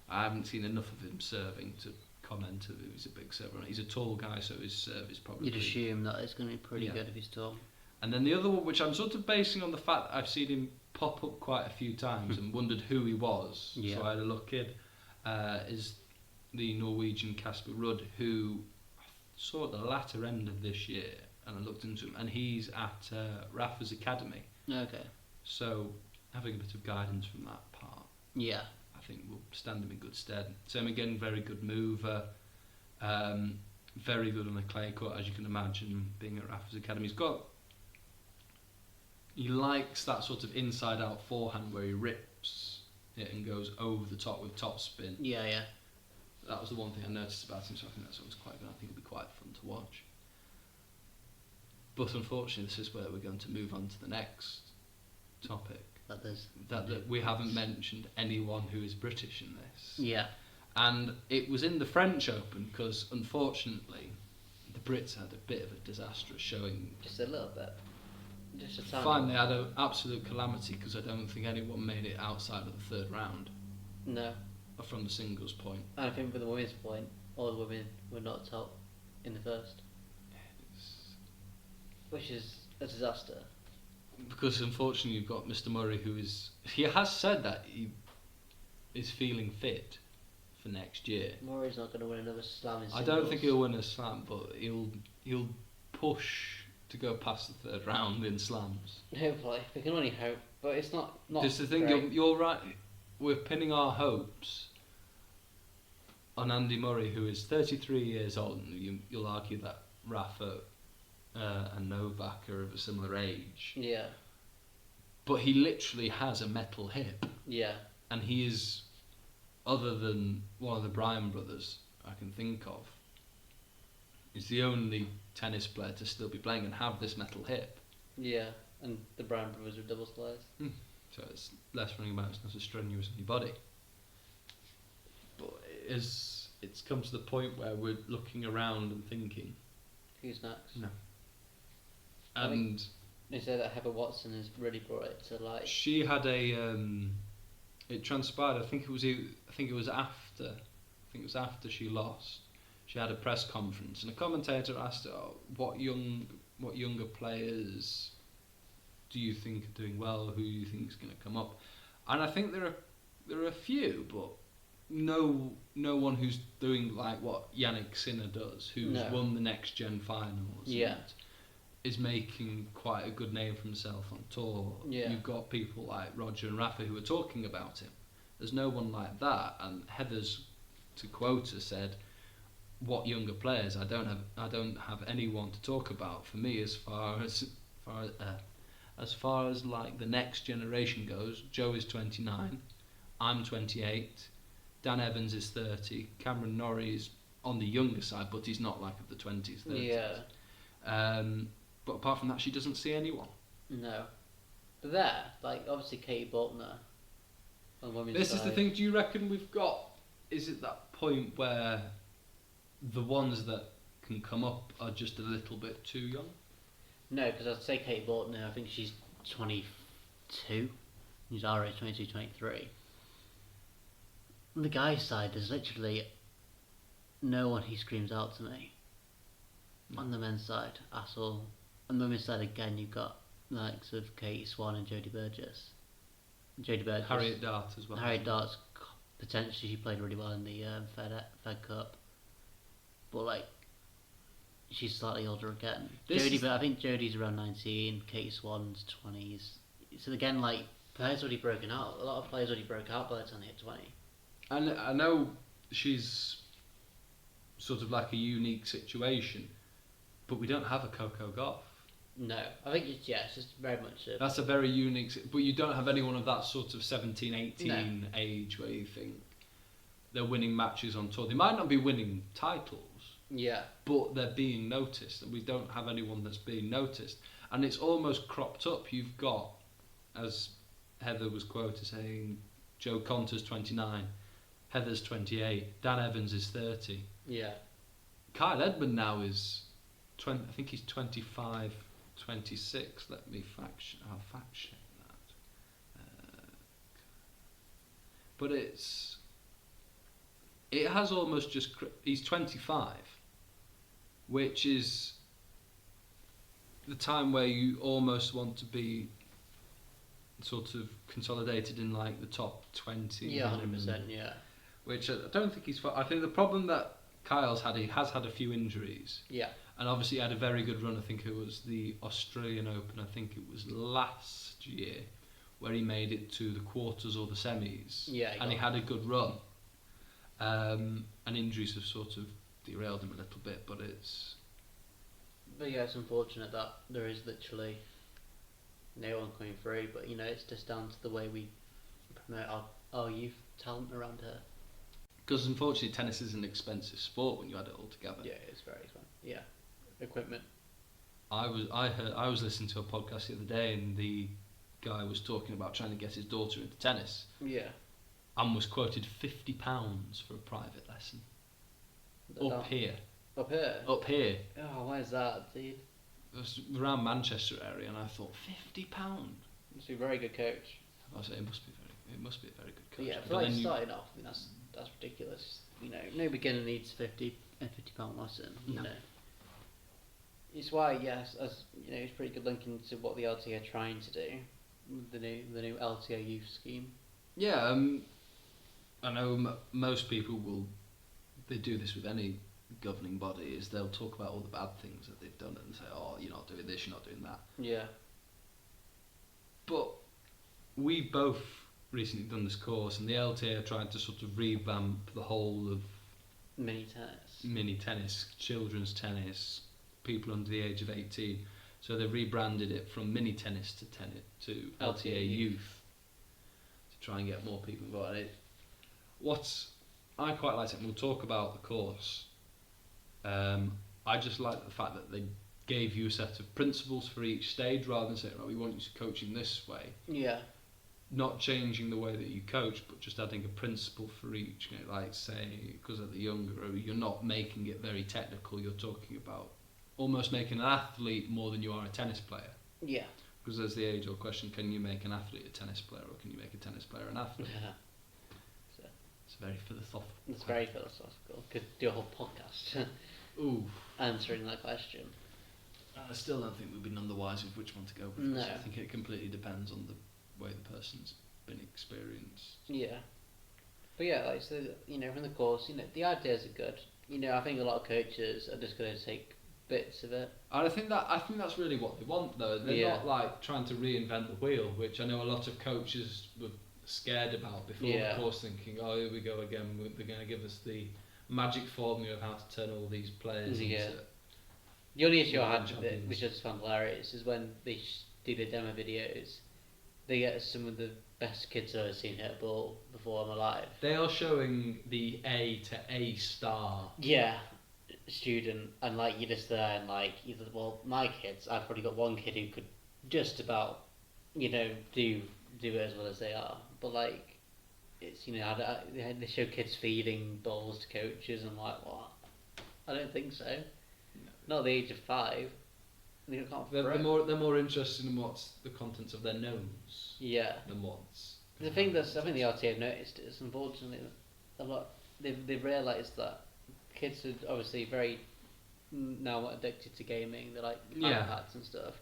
I haven't seen enough of him serving to comment if he's a big server. He's a tall guy, so his serve is probably... You'd assume that it's going to be pretty good if he's tall. And then the other one, which I'm sort of basing on the fact that I've seen him pop up quite a few times and wondered who he was, so I had a look in, is the Norwegian Casper Ruud, who I saw at the latter end of this year, and I looked into him, and he's at Rafa's academy. Okay. So having a bit of guidance from that part, I think will stand him in good stead. Same again, very good mover, very good on the clay court, as you can imagine, being at Rafa's academy. He likes that sort of inside-out forehand where he rips it and goes over the top with topspin. Yeah. That was the one thing I noticed about him, so I think that's always quite good. I think it'll be quite fun to watch. But unfortunately, this is where we're going to move on to the next topic. That we haven't mentioned anyone who is British in this. Yeah. And it was in the French Open, because unfortunately the Brits had a bit of a disastrous showing. Just a little bit. Just a time. Fine, they had an absolute calamity, because I don't think anyone made it outside of the 3rd round. No. From the singles point. And I think for the women's point, all the women were not top in the first. Which is a disaster. Because unfortunately you've got Mr. Murray, he has said that he is feeling fit for next year. Murray's not going to win another slam in I singles. don't think he'll win a slam, but he'll push to go past the 3rd round in slams. Hopefully, we can only hope, but it's not. Just the thing, you're right. We're pinning our hopes on Andy Murray, who is 33 years old, and you'll argue that Rafa and Novak are of a similar age. Yeah. But he literally has a metal hip. Yeah. And he is, other than one of the Bryan brothers I can think of, is the only tennis player to still be playing and have this metal hip. Yeah, and the Bryan brothers are doubles players. So it's less running about, it's not as strenuous on your body. But it's come to the point where we're looking around and thinking, who's next? No. And they say that Heather Watson has really brought it to light. She had it transpired. I think it was after she lost. She had a press conference, and a commentator asked her, "What younger players do you think are doing well? Who do you think is going to come up?" And I think there are a few, but no one who's doing like what Yannick Sinner does, who's won the next gen finals. Yeah. Is making quite a good name for himself on tour. Yeah. You've got people like Roger and Rafa who are talking about him. There's no one like that. And Heather's, to quote her, said, "What younger players? I don't have anyone to talk about. For me, as far as like the next generation goes, Joe is 29, I'm 28. Dan Evans is 30. Cameron Norrie is on the younger side, but he's not like of the 20s, 30s. Yeah. But apart from that, she doesn't see anyone. No. But there, like, obviously Katie Boltner on the women's This side. is the thing, do you reckon we've got... Is it that point where the ones that can come up are just a little bit too young? No, because I'd say Katie Boltner, I think she's 22. She's our age, 22, 23. On the guy's side, there's literally no one who screams out to me. On the men's side, at all. On the women's side, again, you've got the likes of Katie Swan and Jodie Burgess. Harriet Dart as well. Harriet Dart's potentially, she played really well in the Fed Cup. But, like, she's slightly older again. But I think Jodie's around 19, Katie Swan's 20s. So again, like, players already broken out. A lot of players already broke out by the time they hit 20. And I know she's sort of like a unique situation, but we don't have a Coco Gauff. No, I think it's just very much a... That's a very unique... But you don't have anyone of that sort of 17, 18 age where you think they're winning matches on tour. They might not be winning titles, but they're being noticed, and we don't have anyone that's being noticed. And it's almost cropped up. You've got, as Heather was quoted saying, Joe Conter's 29, Heather's 28, Dan Evans is 30. Yeah. Kyle Edmund now is 20, I think he's 25, 26. Let me I'll fact check that. But it has almost just, he's 25, which is the time where you almost want to be sort of consolidated in like the top 20. Yeah, 100%, yeah. Which I don't think he's... I think the problem that Kyle's had, he has had a few injuries. Yeah. And obviously he had a very good run. I think it was the Australian Open, I think it was last year, where he made it to the quarters or the semis. Yeah. And he had a good run. And injuries have sort of derailed him a little bit, but it's... But yeah, it's unfortunate that there is literally no one coming through, but you know, it's just down to the way we promote our youth talent around here. Because unfortunately tennis is an expensive sport when you add it all together. Yeah, it's very expensive. Yeah. Equipment. I was listening to a podcast the other day, and the guy was talking about trying to get his daughter into tennis. Yeah. And was quoted £50 for a private lesson. Up here. Up here? Up here. Oh, where's that, dude? It was around Manchester area, and I thought, £50? Must be a very good coach. I was saying, it must be a very good coach. But yeah, for like starting off, I mean, that's ridiculous. You know, no beginner needs a £50 lesson. You know, it's why as you know, it's pretty good linking to what the LTA are trying to do, the new LTA youth scheme. Yeah, I know most people they do this with any governing body, is they'll talk about all the bad things that they've done and say, oh, you're not doing this, you're not doing that. Yeah. But we've both recently done this course, and the LTA are trying to sort of revamp the whole of mini tennis, children's tennis, people under the age of 18. So they've rebranded it from mini tennis to LTA youth to try and get more people involved. I quite like it, and we'll talk about the course. I just like the fact that they gave you a set of principles for each stage, rather than saying, right, we want you to coach in this way. Yeah. Not changing the way that you coach, but just adding a principle for each. You know, like say, because at the younger, you're not making it very technical. You're talking about almost making an athlete more than you are a tennis player. Yeah. Because there's the age-old question: can you make an athlete a tennis player, or can you make a tennis player an athlete? Yeah. It's very philosophical. It's very philosophical. Could do a whole podcast. Ooh. Answering that question. I still don't think we've been none the wiser with which one to go with. No. I think it completely depends on the way the person's been experienced. Yeah. But yeah, like, so, you know, from the course, you know, the ideas are good. You know, I think a lot of coaches are just going to take bits of it. And I think that's really what they want, though. They're not like trying to reinvent the wheel, which I know a lot of coaches were scared about before the course, thinking, oh, here we go again, they're going to give us the magic formula of how to turn all these players into... The only issue I had with it, which I just found hilarious, is when they do the demo videos, they get some of the best kids I've ever seen hit a ball before I'm alive. They are showing the A to A star. Yeah, student, and like you're just there, and like my kids, I've probably got one kid who could just about, do it as well as they are, but like it's they show kids feeding bowls to coaches, and I'm like, what? I don't think so. No. Not at the age of 5. They're more interested in what's the contents of their nose. Yeah. Than what's. The thing that's I think the RTA have noticed is, unfortunately, a lot they've realised that kids are obviously very now addicted to gaming. They're like iPads and stuff,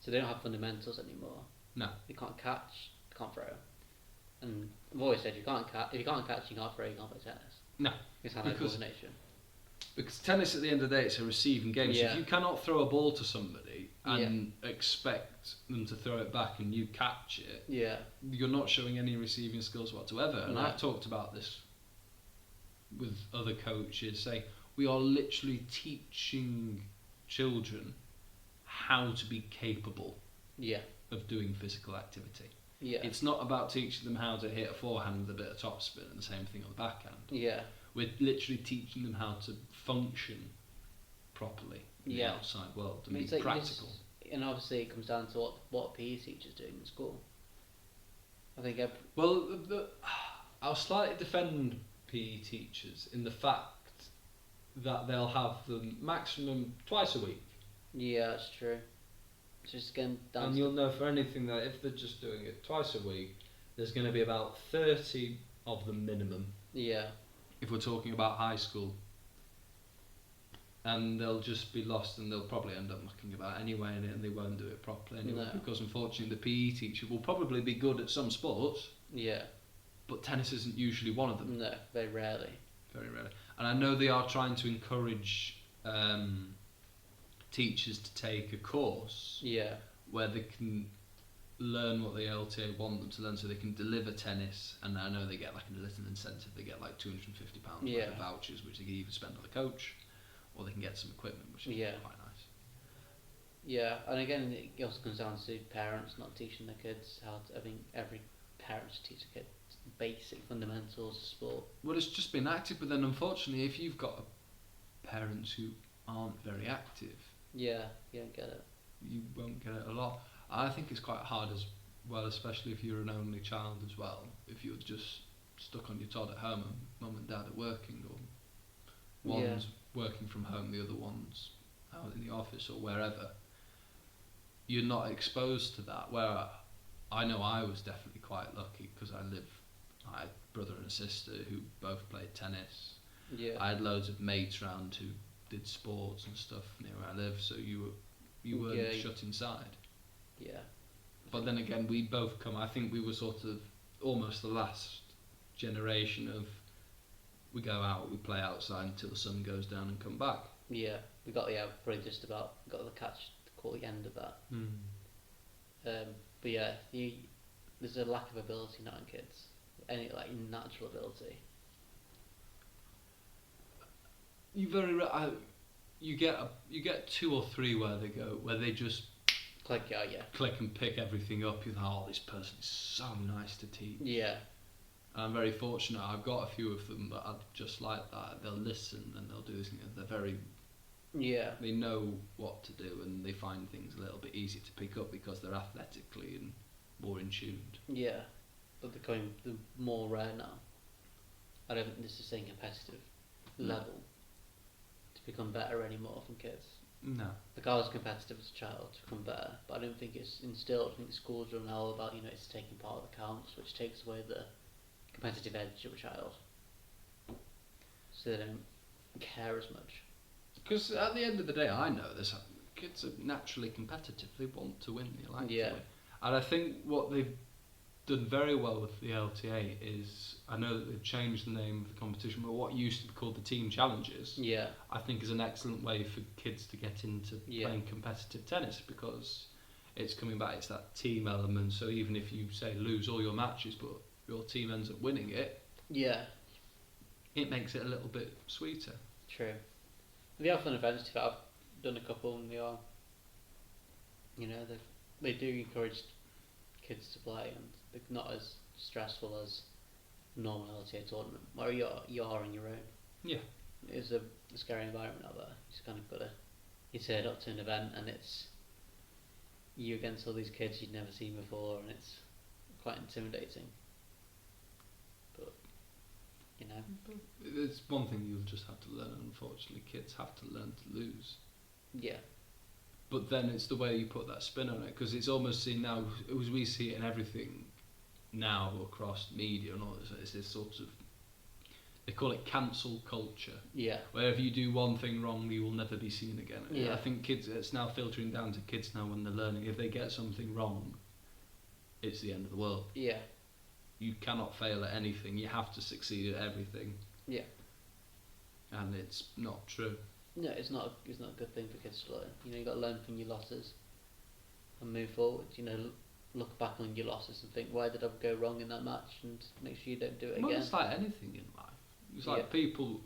so they don't have fundamentals anymore. No. They can't catch, can't throw, and I've always said if you can't catch, you can't throw, you can't play tennis. No. It's hand-eye coordination. Because tennis at the end of the day, it's a receiving game. Yeah. So if you cannot throw a ball to somebody and expect them to throw it back and you catch it, you're not showing any receiving skills whatsoever. And I've talked about this with other coaches, saying we are literally teaching children how to be capable of doing physical activity. Yeah. It's not about teaching them how to hit a forehand with a bit of topspin and the same thing on the backhand. Yeah. We're literally teaching them how to function properly in the outside world and be practical. And obviously it comes down to what PE teachers doing in school. I think I'll slightly defend PE teachers in the fact that they'll have them maximum twice a week. Yeah, that's true. Just getting down. And you'll know for anything that if they're just doing it twice a week, there's going to be about 30 of them minimum. Yeah. If we're talking about high school. And they'll just be lost and they'll probably end up mucking about anyway in it and they won't do it properly anyway. No. Because unfortunately the PE teacher will probably be good at some sports. Yeah. But tennis isn't usually one of them. No, very rarely. Very rarely. And I know they are trying to encourage teachers to take a course where they can learn what the LTA want them to learn so they can deliver tennis, and I know they get like a little incentive. They get like £250 worth of vouchers which they can either spend on the coach or they can get some equipment, which is quite nice. Yeah, and again it also comes down to parents not teaching their kids how to, I think every parent should teach a kid basic fundamentals of sport. Well, it's just being active, but then unfortunately if you've got parents who aren't very active, you don't get it. You won't get it a lot. I think it's quite hard as well, especially if you're an only child as well. If you're just stuck on your Todd at home and mum and dad are working, or one's working from home, the other one's out in the office or wherever, you're not exposed to that. Where I know I was definitely quite lucky because I had a brother and a sister who both played tennis. Yeah. I had loads of mates around who did sports and stuff near where I live, so you weren't shut inside. Yeah. But then again, we both I think we were sort of almost the last generation of we go out, we play outside until the sun goes down and come back. Yeah, we got probably just about got the caught the end of that. But yeah, there's a lack of ability now in kids, any like natural ability. You get 2 or 3 where they just click and pick everything up. You think, oh, this person is so nice to teach. Yeah. And I'm very fortunate. I've got a few of them that are just like that. They'll listen and they'll do this. They're very. Yeah. They know what to do and they find things a little bit easier to pick up because they're athletically and more in tuned. Yeah, but they're more rare now. I don't think this is the same competitive level to become better anymore from kids. No. Like I was competitive as a child to become better, but I don't think it's instilled. I think the schools are now about it's taking part of the counts, which takes away the competitive edge of a child, so they don't care as much. Because at the end of the day, I know this. Kids are naturally competitive. They want to win. They like to win. And I think what they've done very well with the LTA is, I know that they've changed the name of the competition, but what used to be called the Team Challenges, I think is an excellent way for kids to get into playing competitive tennis, because it's coming back, it's that team element. So even if you say lose all your matches but your team ends up winning it, it makes it a little bit sweeter. True. They are fun events too. I've done a couple and they are, they do encourage kids to play, and they're not as stressful as a normal LTA tournament, where you are on your own. Yeah. It's a scary environment out there. You just kind of gotta, you turn up to an event and it's you against all these kids you'd never seen before, and it's quite intimidating. But you know, it's one thing you'll just have to learn. Unfortunately, kids have to learn to lose. Yeah. But then it's the way you put that spin on it, because it's almost seen now, as we see it in everything now across media and all this, it's this sort of, they call it cancel culture. Yeah. Where if you do one thing wrong, you will never be seen again. Yeah. I think kids, it's now filtering down to kids now when they're learning. If they get something wrong, it's the end of the world. Yeah. You cannot fail at anything. You have to succeed at everything. Yeah. And it's not true. No, it's not a good thing for kids to learn. You know, you got to learn from your losses and move forward. You know, look back on your losses and think, why did I go wrong in that match, and make sure you don't do it again. It's like anything in life. It's like people,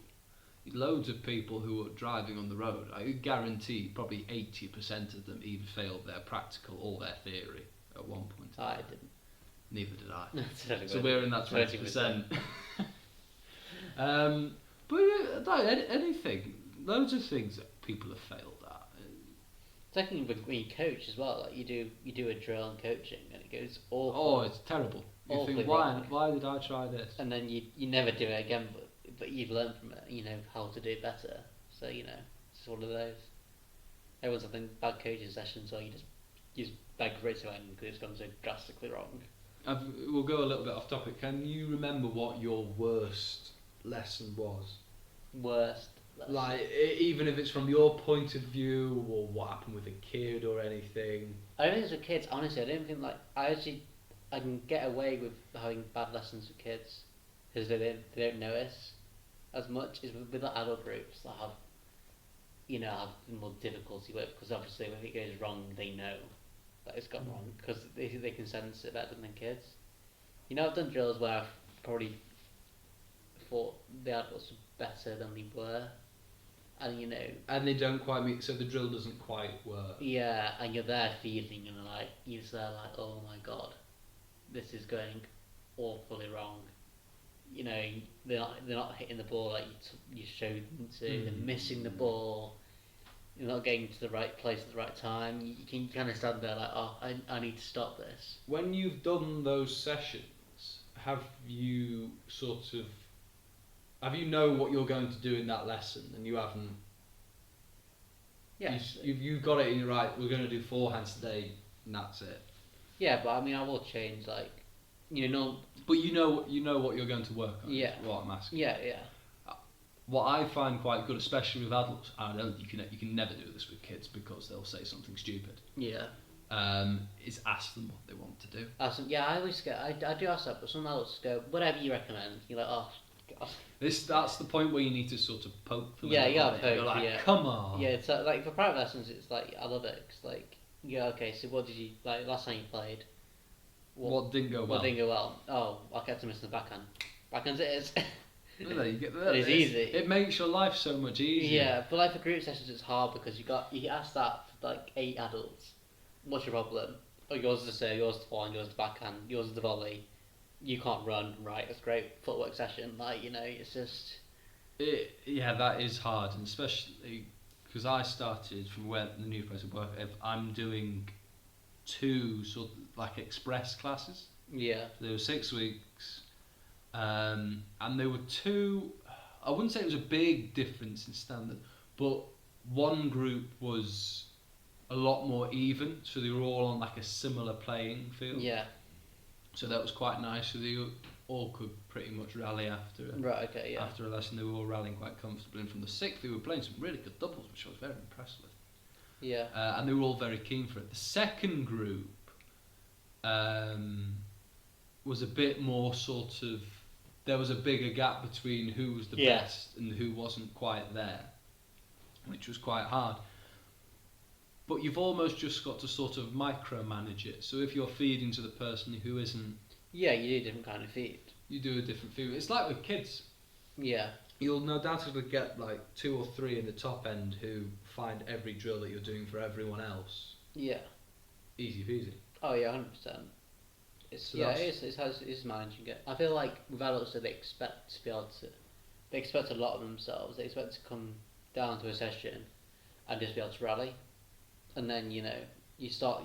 loads of people who are driving on the road, I guarantee probably 80% of them either failed their practical or their theory at one point. I didn't. Neither did I. Totally So we're in that 20%. But anything, loads of things that people have failed at. Secondly, when you coach as well, like you do a drill and coaching, and it goes awful. Oh, it's terrible. You think, why did I try this? And then you never do it again, but you've learned from it. You know how to do it better. So you know, it's one of those. Everyone's having bad coaching sessions, or you just beg for it to end because it's gone so drastically wrong. We'll go a little bit off topic. Can you remember what your worst lesson was? Worst lesson? Like, even if it's from your point of view, or what happened with a kid or anything. I don't think it's with kids, honestly. I don't think, like, I can get away with having bad lessons with kids because they don't notice as much as with the adult groups that have more difficulty with, because obviously when it goes wrong, they know that it's gone wrong because they can sense it better than kids. You know, I've done drills where I've probably thought the adults were better than they were, and you know, and they don't quite meet, so the drill doesn't quite work. Yeah, and you're there feeling, and you're there like, oh my god, this is going awfully wrong. You know, they're not hitting the ball like you showed them to. They're missing the ball. You're not getting to the right place at the right time. You can kind of stand there like, oh, I need to stop this. When you've done those sessions, have you known what you're going to do in that lesson, and you haven't? Yes. You've got it in your right. We're going to do forehands today, and that's it. Yeah, but I mean, I will change, like, you know. But you know what you're going to work on. Yeah. Is what I'm asking. Yeah. What I find quite good, especially with adults, I know you can never do this with kids because they'll say something stupid. Yeah. Is ask them what they want to do. I always go. I do ask that, but some adults go, whatever you recommend. You're like, oh, God. That's the point where you need to sort of poke them. Yeah, you gotta poke. You're like, yeah. Come on. Yeah, it's like for private lessons, it's like I love it. Cause like, yeah, okay. So what did you like last time you played? What didn't go well? What didn't go well? Oh, I kept missing the backhand. Backhands it is. There you get that. It's easy. It makes your life so much easier. Yeah, but like for group sessions, it's hard because you ask that for like 8 adults. What's your problem? Oh, yours is the serve, yours is the forehand, yours is the backhand, yours is the volley. You can't run, right? That's great footwork session. Like, you know, it's just. That is hard, and especially because I started from where the new place of work. I'm doing 2 sort of like express classes. Yeah. So they were 6 weeks. And there were 2, I wouldn't say it was a big difference in standard, but one group was a lot more even, so they were all on like a similar playing field. Yeah. So that was quite nice, so they all could pretty much rally after a lesson. They were all rallying quite comfortably, and from the 6th they were playing some really good doubles, which I was very impressed with. Yeah. And they were all very keen for it. The second group was a bit more sort of, there was a bigger gap between who was the best and who wasn't quite there, which was quite hard. But you've almost just got to sort of micromanage it. So if you're feeding to the person who isn't... Yeah, you do a different kind of feed. You do a different feed. It's like with kids. Yeah. You'll no doubt get like 2 or 3 in the top end who find every drill that you're doing for everyone else. Yeah. Easy peasy. Oh yeah, 100%. It's managing it. I feel like with adults, they expect to be able to. They expect a lot of themselves. They expect to come down to a session and just be able to rally, and then you start.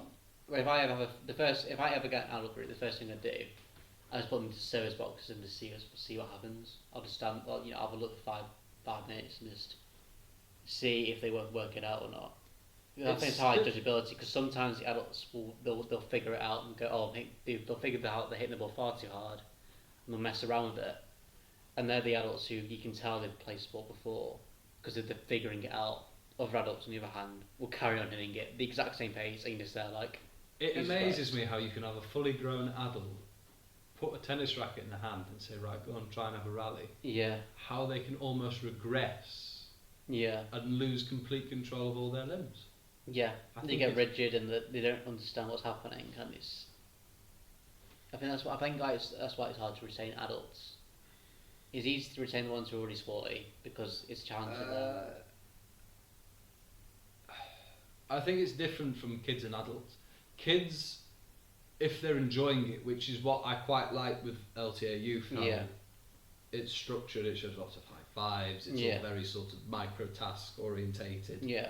If I ever get an adult group, the first thing I do, I just put them into service boxes and just see what happens. I'll just stand, I'll have a look for 5 minutes and just see if they work it out or not. I think it's high judgeability because sometimes the adults they'll figure it out and go, they'll figure out they're hitting the ball far too hard and they'll mess around with it. And they're the adults who you can tell they've played sport before because they're figuring it out. Other adults, on the other hand, will carry on hitting it the exact same pace and just there like. It amazes me how you can have a fully grown adult put a tennis racket in the hand and say, right, go on, try and have a rally. Yeah. How they can almost regress. Yeah. And lose complete control of all their limbs. Yeah. They get rigid and they don't understand what's happening, and it's. That's why it's hard to retain adults. It's easy to retain the ones who are already sporty because it's challenging them. I think it's different from kids and adults. Kids, if they're enjoying it, which is what I quite like with LTA Youth now, it's structured, it shows lots of high fives, it's all very sort of micro task orientated. Yeah.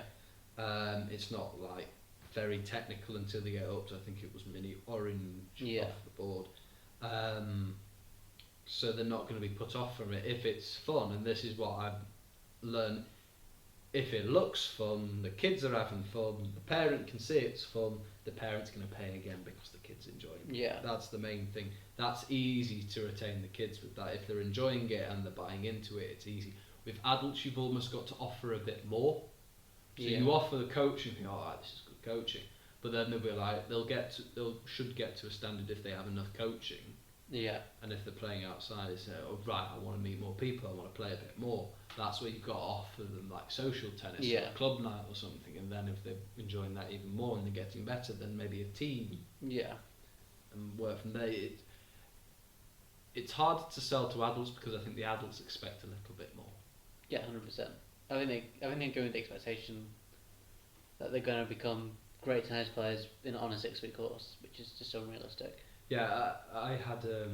It's not like very technical until they get up to, I think it was mini orange off the board. So they're not going to be put off from it if it's fun, and this is what I've learned. If it looks fun, the kids are having fun, the parent can see it's fun, the parent's going to pay again because the kid's enjoying it. Yeah. That's the main thing. That's easy to retain the kids with that. If they're enjoying it and they're buying into it, it's easy. With adults, you've almost got to offer a bit more. So you offer the coaching, you think, this is good coaching. But then they'll be like, they should get to a standard if they have enough coaching. Yeah. And if they're playing outside, they say, right, I want to meet more people, I want to play a bit more. That's where you've got to offer them like social tennis or a club night or something, and then if they're enjoying that even more and they're getting better, then maybe a team. Yeah. And work from there. It's hard to sell to adults because I think the adults expect a little bit more. Yeah, 100%. I think they go with the expectation that they're going to become great tennis players on a 6-week course, which is just unrealistic. Yeah, I had a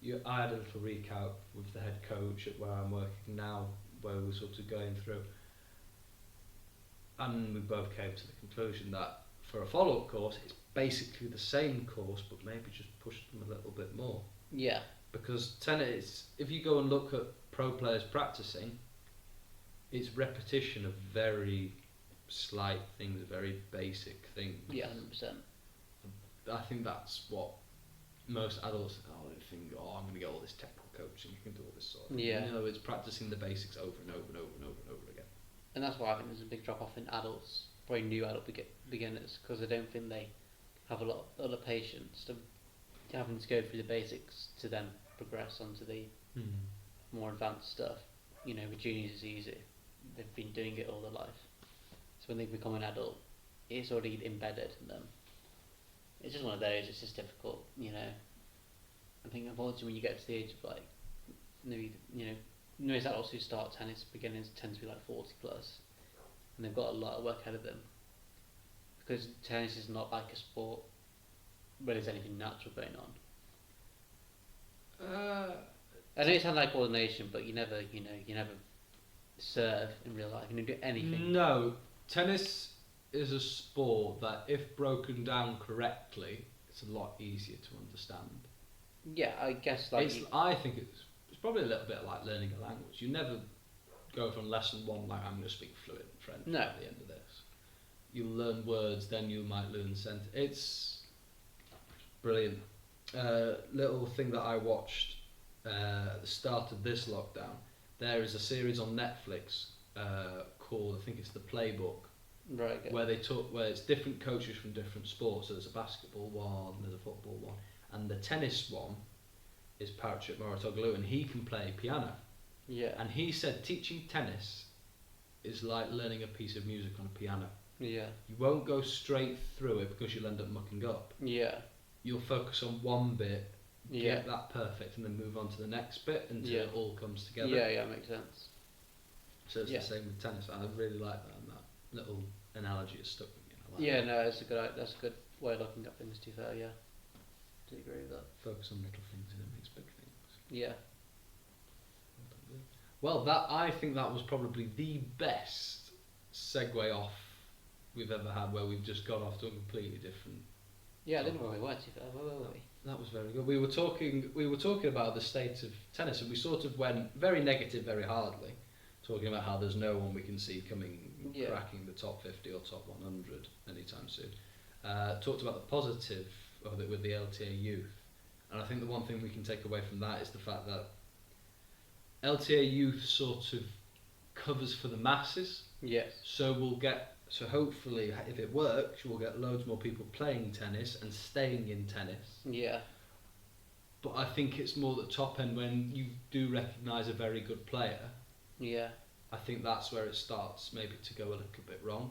little recap with the head coach at where I'm working now, where we're sort of going through, and we both came to the conclusion that for a follow-up course, it's basically the same course, but maybe just push them a little bit more. Yeah. Because tennis, if you go and look at pro players practicing, it's repetition of very slight things, very basic things. Yeah, 100%. I think that's what most adults they think, I'm going to get all this technical coaching, you can do all this sort of thing. Yeah. It's practicing the basics over and over and over and over and over again. And that's why I think there's a big drop off in adults, probably new adult beginners, because I don't think they have a lot of patience to having to go through the basics to then progress onto the more advanced stuff. With juniors it's easy. They've been doing it all their life. So when they become an adult, it's already embedded in them. It's just one of those, it's just difficult, I think unfortunately when you get to the age of most adults who start tennis beginners tend to be like 40 plus, and they've got a lot of work ahead of them. Because tennis is not like a sport where there's anything natural going on. I know it sounds like coordination, but you never serve in real life, you don't do anything. No, tennis is a sport that, if broken down correctly, it's a lot easier to understand. Yeah, I guess I think it's probably a little bit like learning a language. You never go from lesson 1 like, I'm going to speak fluent French at the end of this. You'll learn words, then you might learn sentence. It's brilliant. Little thing that I watched at the start of this lockdown. There is a series on Netflix called, I think it's The Playbook. Right, okay. Where it's different coaches from different sports. So there's a basketball one, there's a football one, and the tennis one is Parachute Moratoglu, and he can play piano. Yeah. And he said teaching tennis is like learning a piece of music on a piano. Yeah. You won't go straight through it because you'll end up mucking up. Yeah. You'll focus on one bit, get that perfect, and then move on to the next bit until it all comes together. Yeah, makes sense. So it's the same with tennis. I really like that, and that little analogy has stuck with me. No, that's a good way of looking at things, to be fair, yeah. do agree with that. Focus on little things and it makes big things. Yeah. Well, I think that was probably the best segue off we've ever had, where we've just gone off to a completely different. Yeah, I didn't know where we were. Where were we? That was very good. We were talking about the state of tennis, and we sort of went very negative, very hardly, talking about how there's no one we can see cracking the top 50 or top 100 anytime soon. Talked about the positive of it with the LTA youth, and I think the one thing we can take away from that is the fact that LTA youth sort of covers for the masses. Yes. So hopefully, if it works, we'll get loads more people playing tennis and staying in tennis. Yeah. But I think it's more the top end when you do recognise a very good player. Yeah. I think that's where it starts maybe to go a little bit wrong.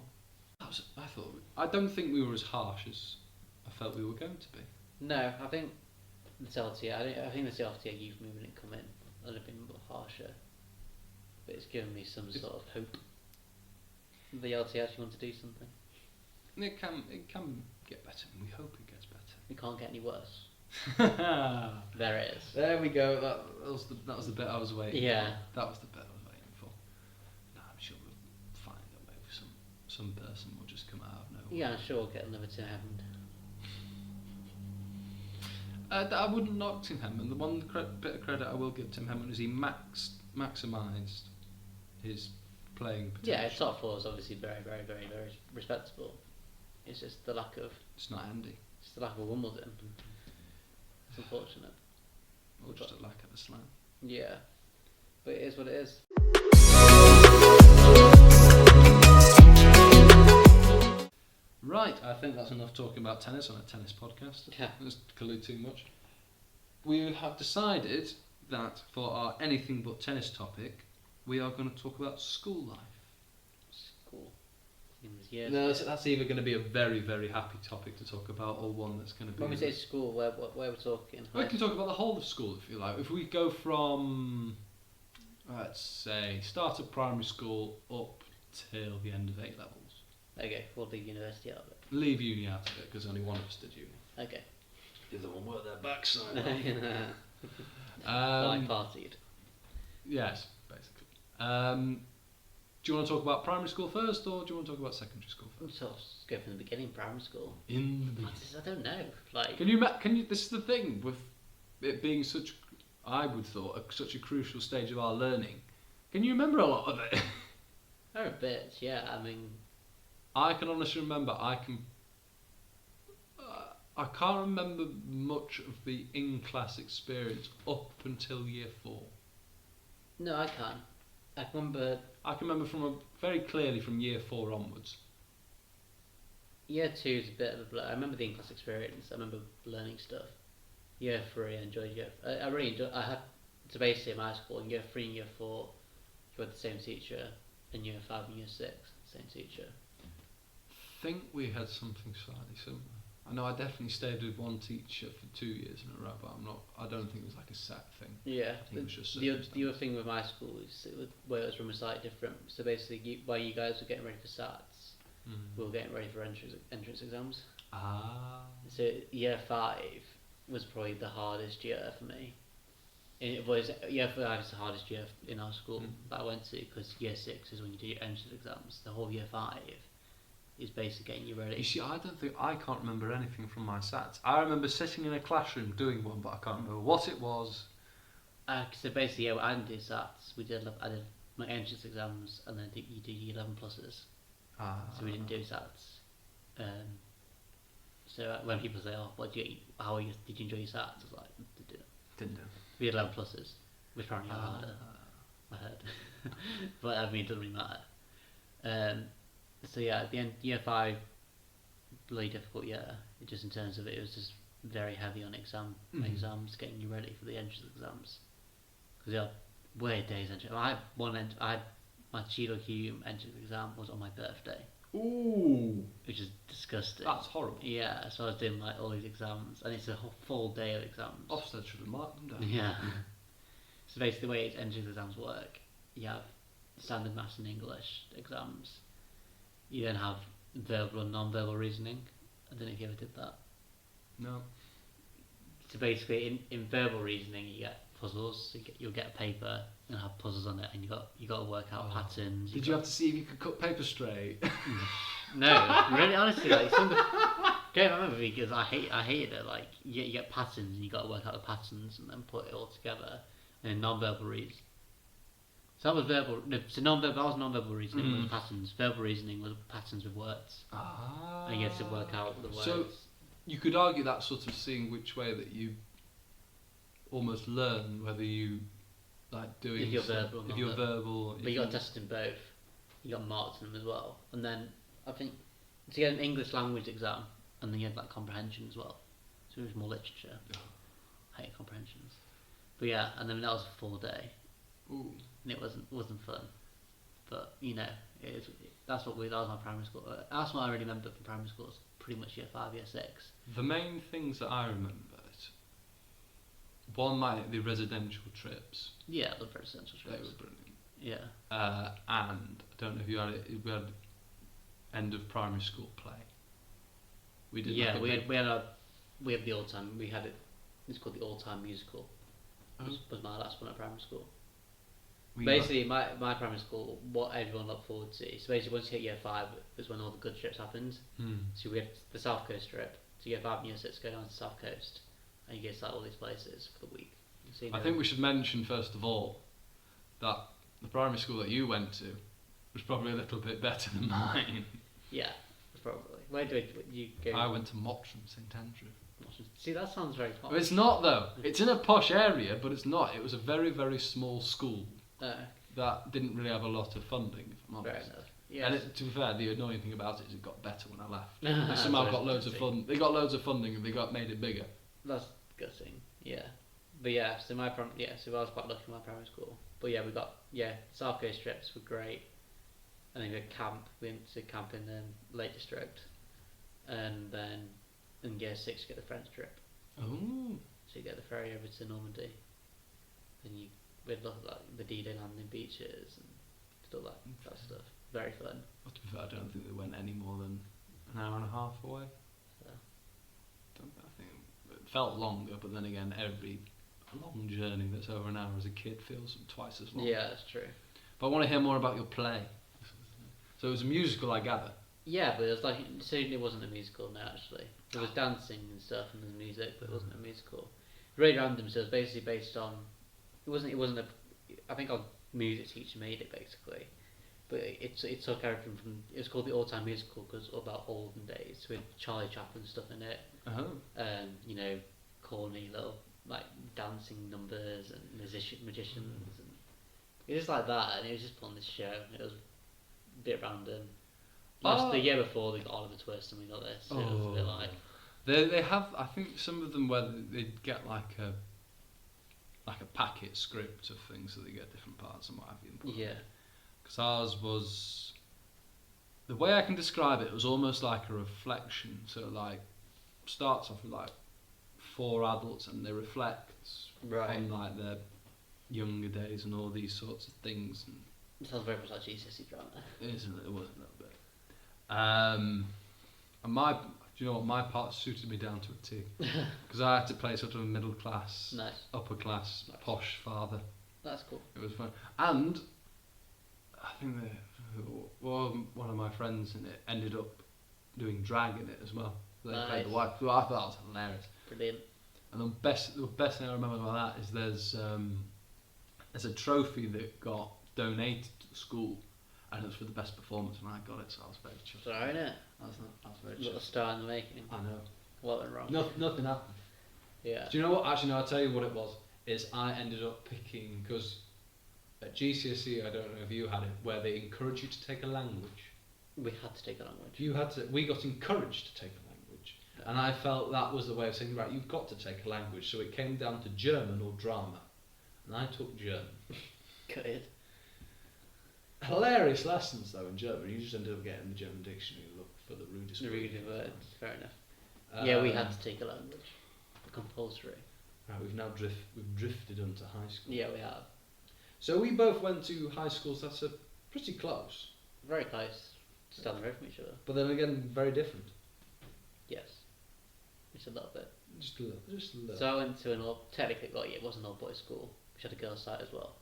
I don't think we were as harsh as I felt we were going to be. No, I think this LTA. I think this LTA youth movement had come in and have been a little harsher, but it's given me some sort of hope. The LTA actually want to do something. It can get better, and we hope it gets better. It can't get any worse. There it is. There we go. That was the bit I was waiting. Yeah. For. That was the bit I was waiting for. No, I'm sure we'll find a way. Some person will just come out of nowhere. Yeah, I'm sure we'll get another Tim Hammond. I wouldn't knock Tim Hammond. The one bit of credit I will give Tim Hammond is he maximised his playing potential. Yeah, his top four is obviously very, very, very, very respectable. It's just the lack of. It's not Andy. It's the lack of Wimbledon. It's unfortunate. Or just a lack of a slam. Yeah, but it is what it is. Right, I think that's enough talking about tennis on a tennis podcast. Yeah. Let's collude too much. We have decided that for our anything but tennis topic, we are going to talk about school life. School. Yeah. No, that's either going to be a very, very happy topic to talk about, or one that's going to be. When we say school, where we're talking? We can talk about the whole of school if you like. If we go from, let's say, start of primary school up till the end of A levels. Okay, we'll leave university out of it. Leave uni out of it because only one of us did uni. Okay. The other one worked their backside. I partied. Yes, basically. Do you want to talk about primary school first, or do you want to talk about secondary school first? So let's go from the beginning. Primary school. In the beginning. I don't know. Like. Can you? This is the thing with it being such. I would thought such a crucial stage of our learning. Can you remember a lot of it? Oh, a bit. Yeah. I mean. I can honestly remember. I can't remember much of the in-class experience up until year 4. No, I can't. I can remember very clearly from year 4 onwards. Year 2 is a bit of a blur. I remember the in-class experience. I remember learning stuff. Year 3, I enjoyed year. I really enjoyed. I had so basically in my school in year 3 and year 4, you had the same teacher. In year 5 and year 6, same teacher. I think we had something slightly similar. I know I definitely stayed with one teacher for 2 years in a row, but I don't think it was like a set thing. Yeah. I think it was just the other thing with my school is where it was from a slightly different. So basically, while you guys were getting ready for SATs, we were getting ready for entrance exams. Ah. So year 5 was probably the hardest year for me. It was year 5 is the hardest year in our school that I went to, because year 6 is when you do your entrance exams. The whole year 5 is basically getting you ready. You see, I can't remember anything from my SATs. I remember sitting in a classroom doing one, but I can't remember what it was. So basically, yeah, I didn't do SATs. I did my entrance exams, and then you do your 11 pluses. So we didn't do SATs. So when people say, "Oh, did you enjoy your SATs?" I was like, Didn't do. We had 11 pluses, which apparently are harder. I heard, but I mean, it doesn't really matter. So yeah, at the end, year 5, really difficult year. Just in terms of it was just very heavy on exams, getting you ready for the entrance exams. Because yeah, weird days. I had my Cheadle Hume entrance exam was on my birthday. Ooh, which is disgusting. That's horrible. Yeah, so I was doing like all these exams, and it's a whole full day of exams. Ofsted should have marked them down. Yeah. So basically, the way entrance exams work, you have standard maths and English exams. You then have verbal and non-verbal reasoning. I don't know if you ever did that. No. So basically, in verbal reasoning, you get puzzles. So you'll get a paper and have puzzles on it, and you got to work out patterns. Did you have to see if you could cut paper straight? No, really, honestly, like some. Don't remember because I hated it. Like you get patterns, and you got to work out the patterns and then put it all together. And then non-verbal reads. So that was verbal. No, so non-verbal. That was non-verbal reasoning. Was patterns. Verbal reasoning was patterns with words. And you had to work out the words. So you could argue that sort of seeing which way that you almost learn whether you like doing. If you're verbal. If you're verbal. But you got tested in both. You got marked in them as well. And then I think to get an English language exam, and then you had like comprehension as well. So it was more literature. I hate comprehensions. But yeah, and then that was a full day. Ooh. And it wasn't fun. But you know, that was my primary school. That's what I really remember from primary school. Was pretty much year 5, year 6. The main things that I remember is one might the residential trips. Yeah, the residential trips. They were brilliant. Yeah. And I don't know if you had it. We had end of primary school play. We did. Yeah, we had the all time. We had it. It's called the all time musical. Was my last one at primary school. Basically, my primary school, what everyone looked forward to. So basically, once you hit year 5, is when all the good trips happened. So we had the South Coast trip. So year 5 and year 6 go down to the South Coast, and you get to like, all these places for the week. So, I think we should mention first of all that the primary school that you went to was probably a little bit better than mine. Yeah, probably. Where did you go? I went to Mottram, St Andrew. See, that sounds very posh. It's not though. It's in a posh area, but it's not. It was a very, very small school that didn't really have a lot of funding, if I'm honest. Fair enough. Yes. And to be fair, the annoying thing about it is it got better when I left. They somehow got loads of fun. They got loads of funding and they made it bigger. That's gutting. Yeah. But yeah, so so I was quite lucky in my primary school. But yeah, we got South Coast trips were great. And then we had camp. We went to camp in the Lake District, and then in year 6 you get the French trip. Oh. So you get the ferry over to Normandy, and we'd look at like the D-Day landing beaches and stuff that stuff. Very fun. Well, to be fair, I don't think they went any more than an hour and a half away. So. I think it felt longer, but then again, every long journey that's over an hour as a kid feels twice as long. Yeah, that's true. But I want to hear more about your play. So it was a musical, I gather. Yeah, but it was like it wasn't a musical. No, actually, there was dancing and stuff and there was music, but it wasn't a musical. Really random. So it was basically based on. It wasn't a. I think our music teacher made it basically, but it took everything from. It was called the All Time Musical because it was about olden days with Charlie Chaplin stuff in it. You know, corny little like dancing numbers and magicians and it was like that, and it was just put on this show. It was a bit random. The year before they got Oliver Twist and we got this. So it was a bit like they have. I think some of them where they get like a packet script of things, so they get different parts and what have you. Yeah. Because ours was the way I can describe it. It was almost like a reflection. So it like starts off with like 4 adults and they reflect on like their younger days and all these sorts of things. And it sounds very much like GCSE drama. Isn't it? It was a little bit. And do you know what? My part suited me down to a T. Because I had to play sort of a middle class, upper class, posh father. That's cool. It was fun. And I think one of my friends in it ended up doing drag in it as well. They played the wife. So I thought that was hilarious. Brilliant. And the best thing I remember about that is there's a trophy that got donated to the school, and it was for the best performance, and I got it, so I was very chuffed. Sorry, innit? I was very chuffed. Little star in the making. I know. What went wrong? Nothing happened. Yeah. Do you know what? Actually, no, I'll tell you what it was. Is I ended up picking, because at GCSE, I don't know if you had it, where they encourage you to take a language. We had to take a language. We got encouraged to take a language. And I felt that was the way of saying, right, you've got to take a language. So it came down to German or drama. And I took German. Good. Hilarious lessons though in German. You just ended up getting the German dictionary and look for the rudest words. Fair enough. Yeah, we had to take a language. Compulsory. Right, we've drifted onto high school. Yeah, we have. So we both went to high schools that are pretty close. Very close. Just down the road from each other. But then again, very different. Yes. It's a little bit. Just a little. Just a little. So I went to technically, well, yeah, it was an all-boys school, which had a girls' side as well.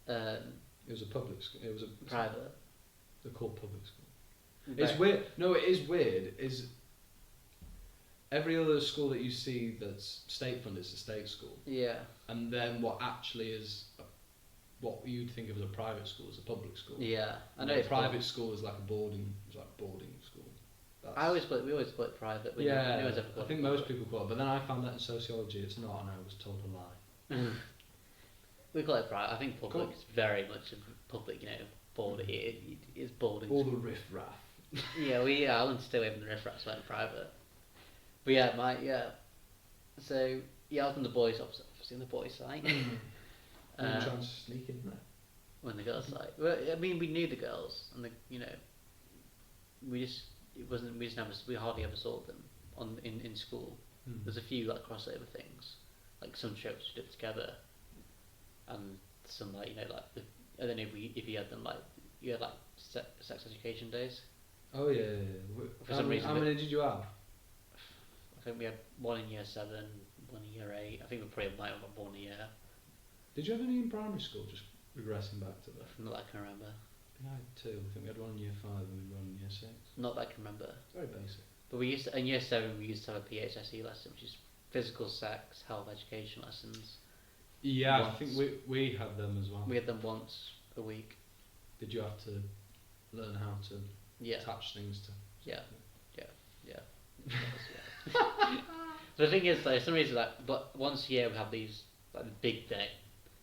It was a public school. It was a private. They're called public school. It's weird. No, it is weird. Is every other school that you see that's state funded is a state school. Yeah. And then what actually is what you'd think of as a private school is a public school. Yeah, I know. A private school is like a boarding school. We always call it private. Yeah, I think most people call it, but then I found that in sociology it's not, and I was told a lie. We call it private. I think public is very much a public, boarding. It's boarding. All the riff-raff. I want to stay away from the riff-raff, so I went private. But so I was on the boys, obviously on the boys' side. Were you trying to sneak in there? On the girls' side. Well, I mean, we knew the girls, and we hardly ever saw them in school. There's a few like crossover things, like some trips we did together, and some I don't know if you had them you had sex education days. Oh yeah. For some reason, how many did you have? I think we had one in year 7, one in year 8. I think we probably might have got one a year. Did you have any in primary school? Just regressing back to that. Not that I can remember. I think I had 2. I think we had one in year 5 and one in year 6. Not that I can remember. It's very basic. But we used to, in year 7 we used to have a PHSE lesson, which is physical, sex, health, education lessons. Yeah, I think we had them as well. We had them once a week. Did you have to learn how to attach things to? Yeah. The thing is, though, for some reason, but once a year we have these the big day,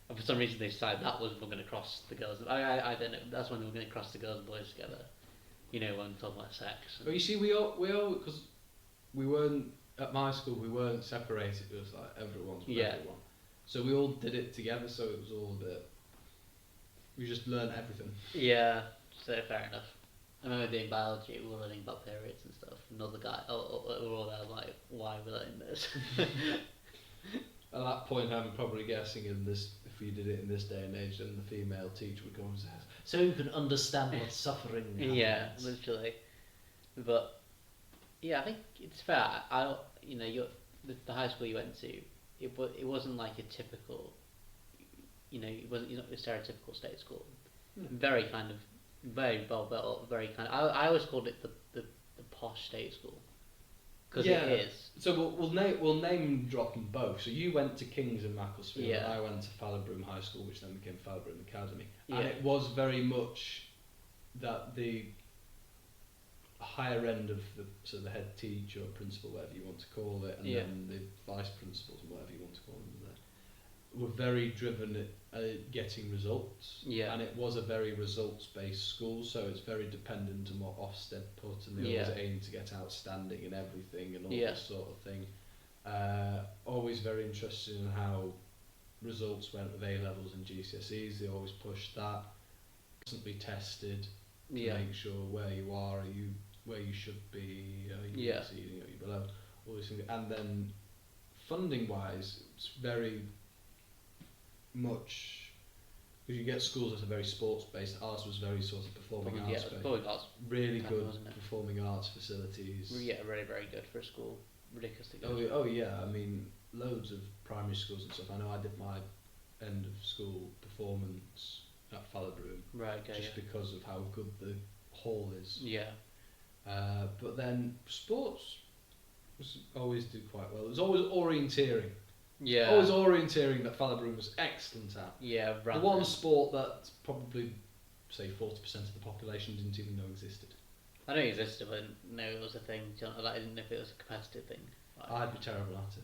and for some reason they decided that was we're going to cross the girls. I don't know. That's when we're going to cross the girls and boys together. When we talk about sex. But you see, we all because we weren't at my school. We weren't separated. It was like everyone's with everyone. So we all did it together. So it was all a bit. We just learned everything. Yeah. So fair enough. I remember doing biology, we were learning about periods and stuff. Another guy, we were all there like, why are we learning this? At that point, I'm probably guessing if you did it in this day and age, then the female teacher would go and say, so you can understand what suffering is. Yeah, literally. But, I think it's fair. The high school you went to, it wasn't like a typical, it wasn't a stereotypical state school. Very kind of, very well built, very kind of, I always called it the posh state school. Because it is. So we'll name drop them both. So you went to King's in Macclesfield, and I went to Fallabroom High School, which then became Fallabroom Academy. Yeah. And it was very much that the higher end of the head teacher or principal, whatever you want to call it, and then the vice principals and whatever you want to call them there, were very driven at getting results. Yeah. And it was a very results-based school, so it's very dependent on what Ofsted put, and they always aim to get outstanding in everything and all this sort of thing. Always very interested in how results went with A-levels and GCSEs. They always pushed that. Constantly tested to make sure where you are you where you should be, are you exceeding, are you below, all these things. And then funding-wise, it's very much, because you get schools that are very sports-based. Ours was very sort of performing arts based. Really good performing arts facilities. Yeah, very, very good for a school. Ridiculously good. Oh yeah, I mean, loads of primary schools and stuff. I know I did my end of school performance at Fallabroom, just because of how good the hall is. Yeah. But then sports always did quite well. It was always orienteering. Yeah. Always orienteering that Fallabroom was excellent at. Yeah, the one sport that probably, say, 40% of the population didn't even know existed. I know it existed, but no, it was a thing. I didn't know if it was a competitive thing. I'd be terrible at it.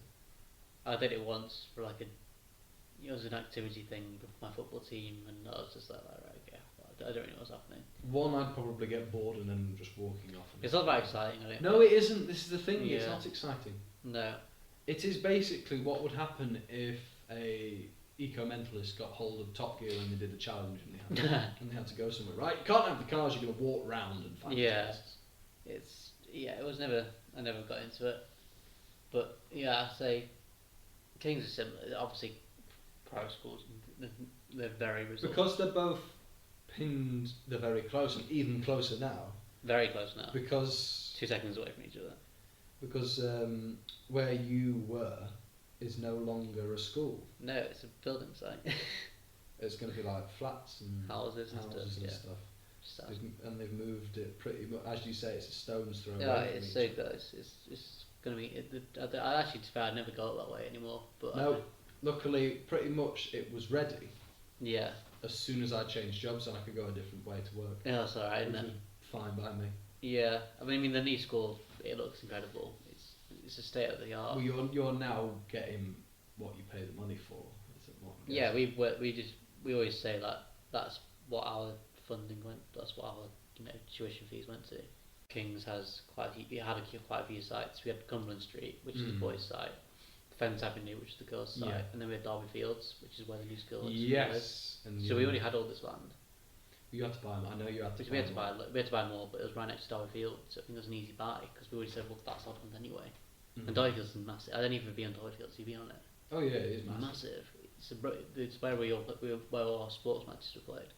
I did it once for it was an activity thing with my football team, and I was just like, right, okay, I don't really know what's happening. One, I'd probably get bored and then just walking off. It's not that exciting, No, it isn't. This is the thing. Yeah. It's not exciting. No. It is basically what would happen if a eco-mentalist got hold of Top Gear and they did a challenge and they had to go somewhere. Right, you can't have the cars. You're going to walk round and find places. It was never. I never got into it, but I say Kings are similar. Obviously, private schools they're very results. Because they're both pinned. They're very close and even closer now. Very close now. Because 2 seconds away from each other. Because where you were is no longer a school. No, it's a building site. It's going to be like flats and houses and stuff. They've moved it pretty much, as you say, it's a stone's throw. Yeah, it's so close. It's going to be. I actually, to be fair, I never go that way anymore. But no, luckily, pretty much it was ready. Yeah. As soon as I changed jobs, and I could go a different way to work. Yeah, that's alright. Which was fine by me. Yeah, I mean the new school, it looks incredible. It's a state of the art. Well, you're now getting what you pay the money for. Is it what yeah, we always say that that's what our funding went. That's what our tuition fees went to. Kings has quite a few sites. We had Cumberland Street, which is the boys' site. Fence Avenue, which is the girls' site, and then we had Derby Fields, which is where the new school is. Yes. And so we already had all this land. You had to buy them. I know you had to. We had to buy more, but it was right next to Derby Fields, so I think it was an easy buy because we already said, well, that's our land anyway. And Derby Fields is massive. I don't even be on Derby Fields. You've been on it. Oh yeah, it is massive. It's where where all our sports matches were played.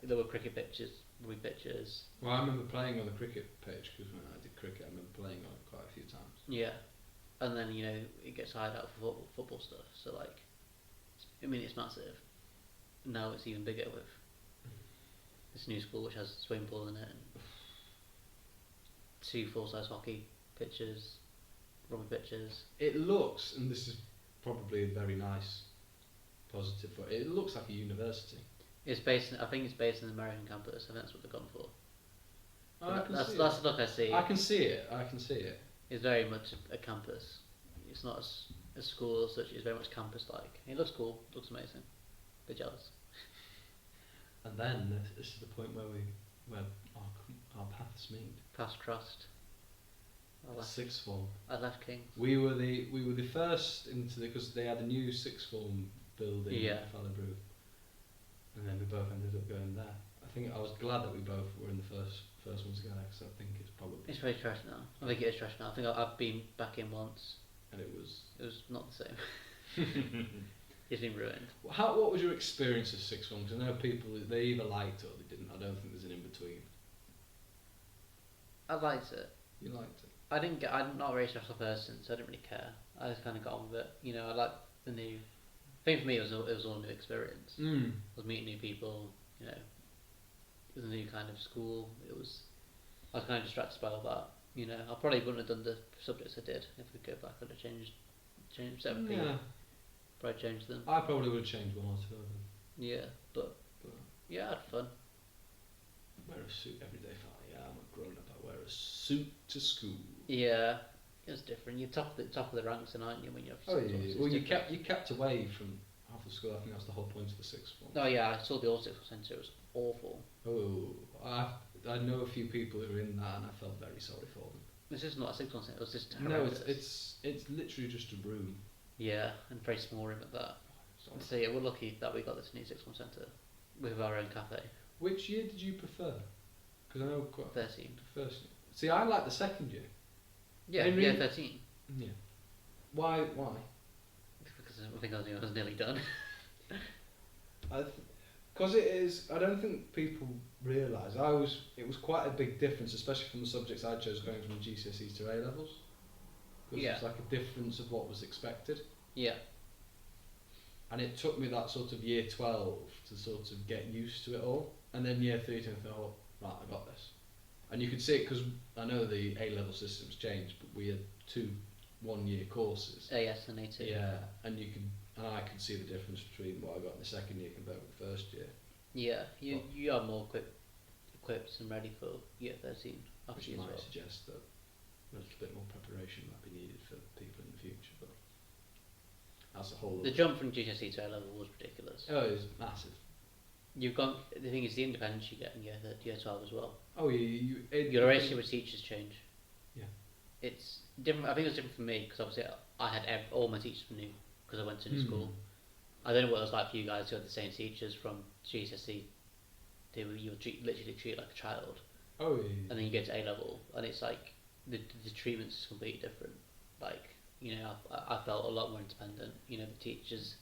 There were cricket pitches, rugby pitches. Well, I remember playing on the cricket pitch because when I did cricket, I remember playing on it quite a few times. Yeah, and then it gets hired out for football stuff. So it's massive. Now it's even bigger with this new school, which has a swimming pool in it, and 2 full-size hockey pitches, rugby pitches. It looks, and this is probably a very nice positive, but it looks like a university. I think it's based in the American campus. I think that's what they've gone for. Oh, that's the look I see. I can see it. It's very much a campus. It's not a school as such. It's very much campus-like. It looks cool. It looks amazing. A bit jealous. And then this is the point where our paths meet. Paths crossed. Sixth form. I left Kings. We were the first into because they had a new sixth form building in Fallabru, and then we both ended up going there. I was glad that we both were in the first ones to go there because I think it's very trash now. I think it is trash now. I think I've been back in once, and it was not the same. It's been ruined. What was your experience of sixth form? Because I know people they either liked it or they didn't. I don't think there's an in between. I liked it. You liked it. I'm not a very stressful person, so I didn't really care. I just kind of got on with it. I liked the new. I think for me, it was all a new experience. I was meeting new people. It was a new kind of school. I was kind of distracted by all that. I probably wouldn't have done the subjects I did if we could go back. I'd have changed seven people. Probably changed them. I probably would have changed 1 or 2 of them. Yeah, but yeah, I had fun. Wear a suit every day. I'm a grown up. I wear a suit to school. Yeah, it was different. You're top of the ranks, aren't you? When you're well, you kept away from half the school. I think that's the whole point of the sixth form. Oh yeah, I saw the old sixth form centre. It was awful. Oh, I know a few people who are in that, and I felt very sorry for them. This is not a sixth form centre. It was just horrendous. No, it's literally just a room. Yeah, and a very small room at that. So yeah, we're lucky that we got this new sixth form centre with our own cafe. Which year did you prefer? Because I know quite 13. First. See, I like the second year. Yeah, 13. Yeah. Why? Because I think I was nearly done. Because it is. I don't think people realise. It was quite a big difference, especially from the subjects I chose going from GCSEs to A levels. Because it was like a difference of what was expected. Yeah. And it took me that sort of year 12 to sort of get used to it all, and then year 13 I thought, right, I got this. And you could see it because I know the A-level system's changed, but we had 2 1-year courses. AS and A2. Yeah, and I could see the difference between what I got in the second year compared with the first year. Yeah, you are more equipped and ready for year 13. Which might suggest that a little bit more preparation might be needed for people in the future, but that's a whole. The jump from GCSE to A-level was ridiculous. Oh, it was massive. You've got the thing is the independence you get in year 12 as well. Oh yeah, your relationship with teachers change. Yeah, it's different. I think it was different for me because obviously I had all my teachers from new because I went to new school. I don't know what it was like for you guys who had the same teachers from GCSE. You were literally treated like a child. Oh yeah. And then you get to A-level and it's like the treatment's completely different. Like I felt a lot more independent. The teachers.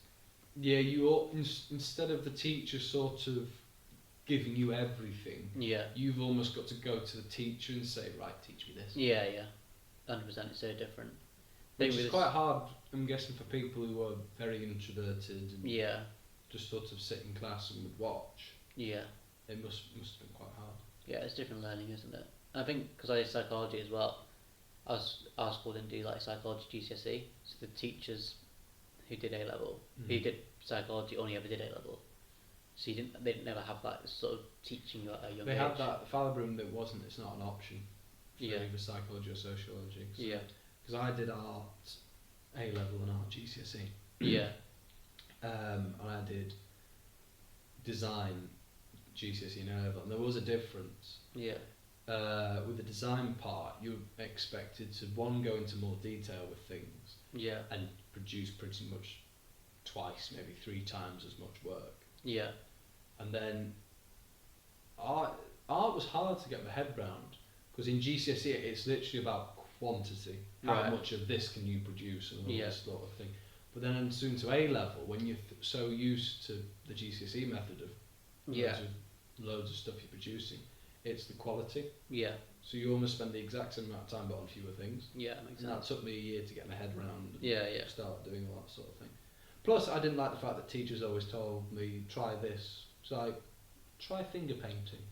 Yeah, you all, instead of the teacher sort of giving you everything. Yeah. You've almost got to go to the teacher and say, right, teach me this. Yeah, 100%. It's so different. Which is quite hard, I'm guessing, for people who are very introverted and just sort of sit in class and would watch. Yeah. It must have been quite hard. Yeah, it's different learning, isn't it? I think because I did psychology as well, our school didn't do like psychology GCSE, so the teachers who did A level, who did psychology, only ever did A level. So they didn't never have that sort of teaching you at a young age. They had that Fallabroom that wasn't. It's not an option for Yeah. either psychology or sociology. So, Yeah. Because I did art A level and art GCSE. Yeah. And I did design GCSE and A level, and there was a difference. Yeah. With the design part, you're expected to go into more detail with things. Yeah. And produce pretty much twice, maybe 3 times as much work. Yeah. And then art was hard to get my head round, because in GCSE it's literally about quantity. How much of this can you produce and all this sort of thing. But then soon to A level, when you're so used to the GCSE method of loads of stuff you're producing, it's the quality. Yeah. So you almost spend the exact same amount of time but on fewer things. Yeah, makes sense. And that took me a year to get my head round and start doing all that sort of thing. Plus, I didn't like the fact that teachers always told me, try this. It's like, try finger painting.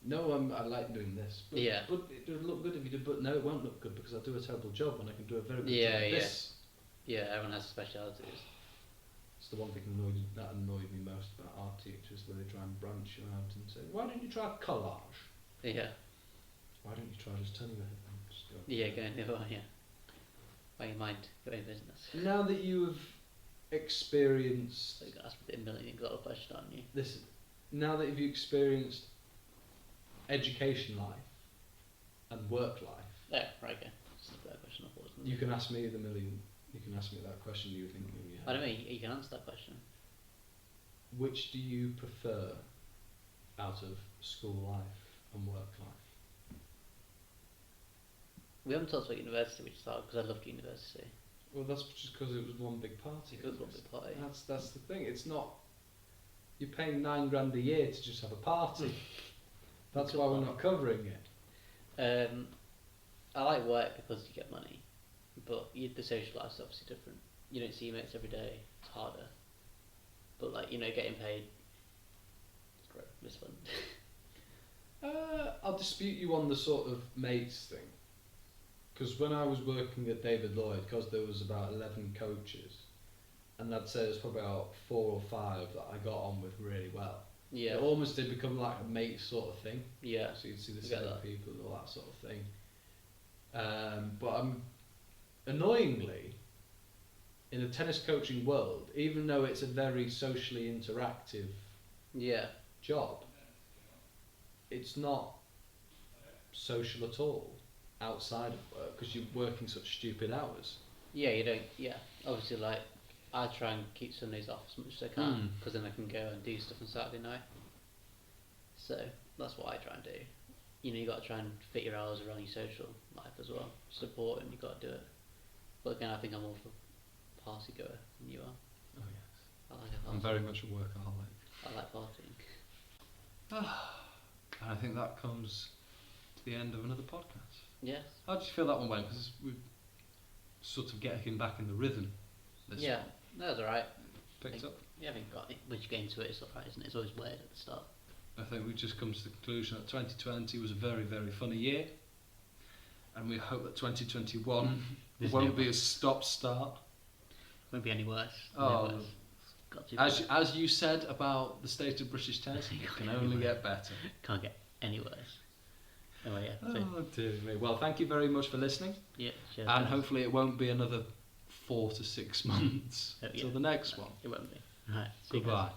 No, I like doing this. But, but it would look good if you did, but no, it won't look good because I'll do a terrible job when I can do a very good job at this. Yeah, everyone has specialities. It's the one thing that annoyed me most about art teachers, where they try and branch you out and say, why don't you try collage? Yeah. Why don't you try just turning your head and just go? Yeah, go into it, Why you mind going business? Now that you've experienced... So you got asked a $1 million question, aren't you? Listen, now that you've experienced education life and work life... Yeah, right, okay. That's a better question, I thought, wasn't it? You can ask me You can ask me that question you were thinking of. I don't know, you can answer that question. Which do you prefer out of school life and work life? We haven't talked about university, which is hard, because I loved university. Well, that's just because it was one big party. It was one big party. That's the thing. It's not... You're paying $9,000 a year to just have a party. That's why we're not covering it. I like work because you get money, but the social life's obviously different. You don't see your mates every day. It's harder. But getting paid, it's great. It's fun. I'll dispute you on the sort of mates thing. Because when I was working at David Lloyd, because there was about 11 coaches, and I'd say there's probably about 4 or 5 that I got on with really well. Yeah. It almost did become like a mate sort of thing. Yeah. So you'd see the same people and all that sort of thing. But annoyingly, in the tennis coaching world, even though it's a very socially interactive job, it's not social at all outside of work, because you're working such stupid hours. Yeah, you don't. Yeah, obviously, I try and keep Sundays off as much as I can, because then I can go and do stuff on Saturday night. So that's what I try and do. You got to try and fit your hours around your social life as well. Support, and you got to do it. But again, I think I'm more of a party goer than you are. Oh yes. I like a party. I'm very much a workaholic. I like partying. And I think that comes to the end of another podcast. Yes. How did you feel that one went? Because we're sort of getting back in the rhythm. This one. That was alright. Picked up. Yeah, I think once you get into it, it's alright, isn't it? It's always weird at the start. I think we've just come to the conclusion that 2020 was a very, very funny year, and we hope that 2021 won't be a stop-start. Won't be any worse. Oh, as you said about the state of British tennis, it can only get better. Can't get any worse. Oh yeah. Oh dear me. Well, thank you very much for listening. Yeah. Sure, and hopefully it won't be another 4 to 6 months till the next one. It won't be. Right. Goodbye.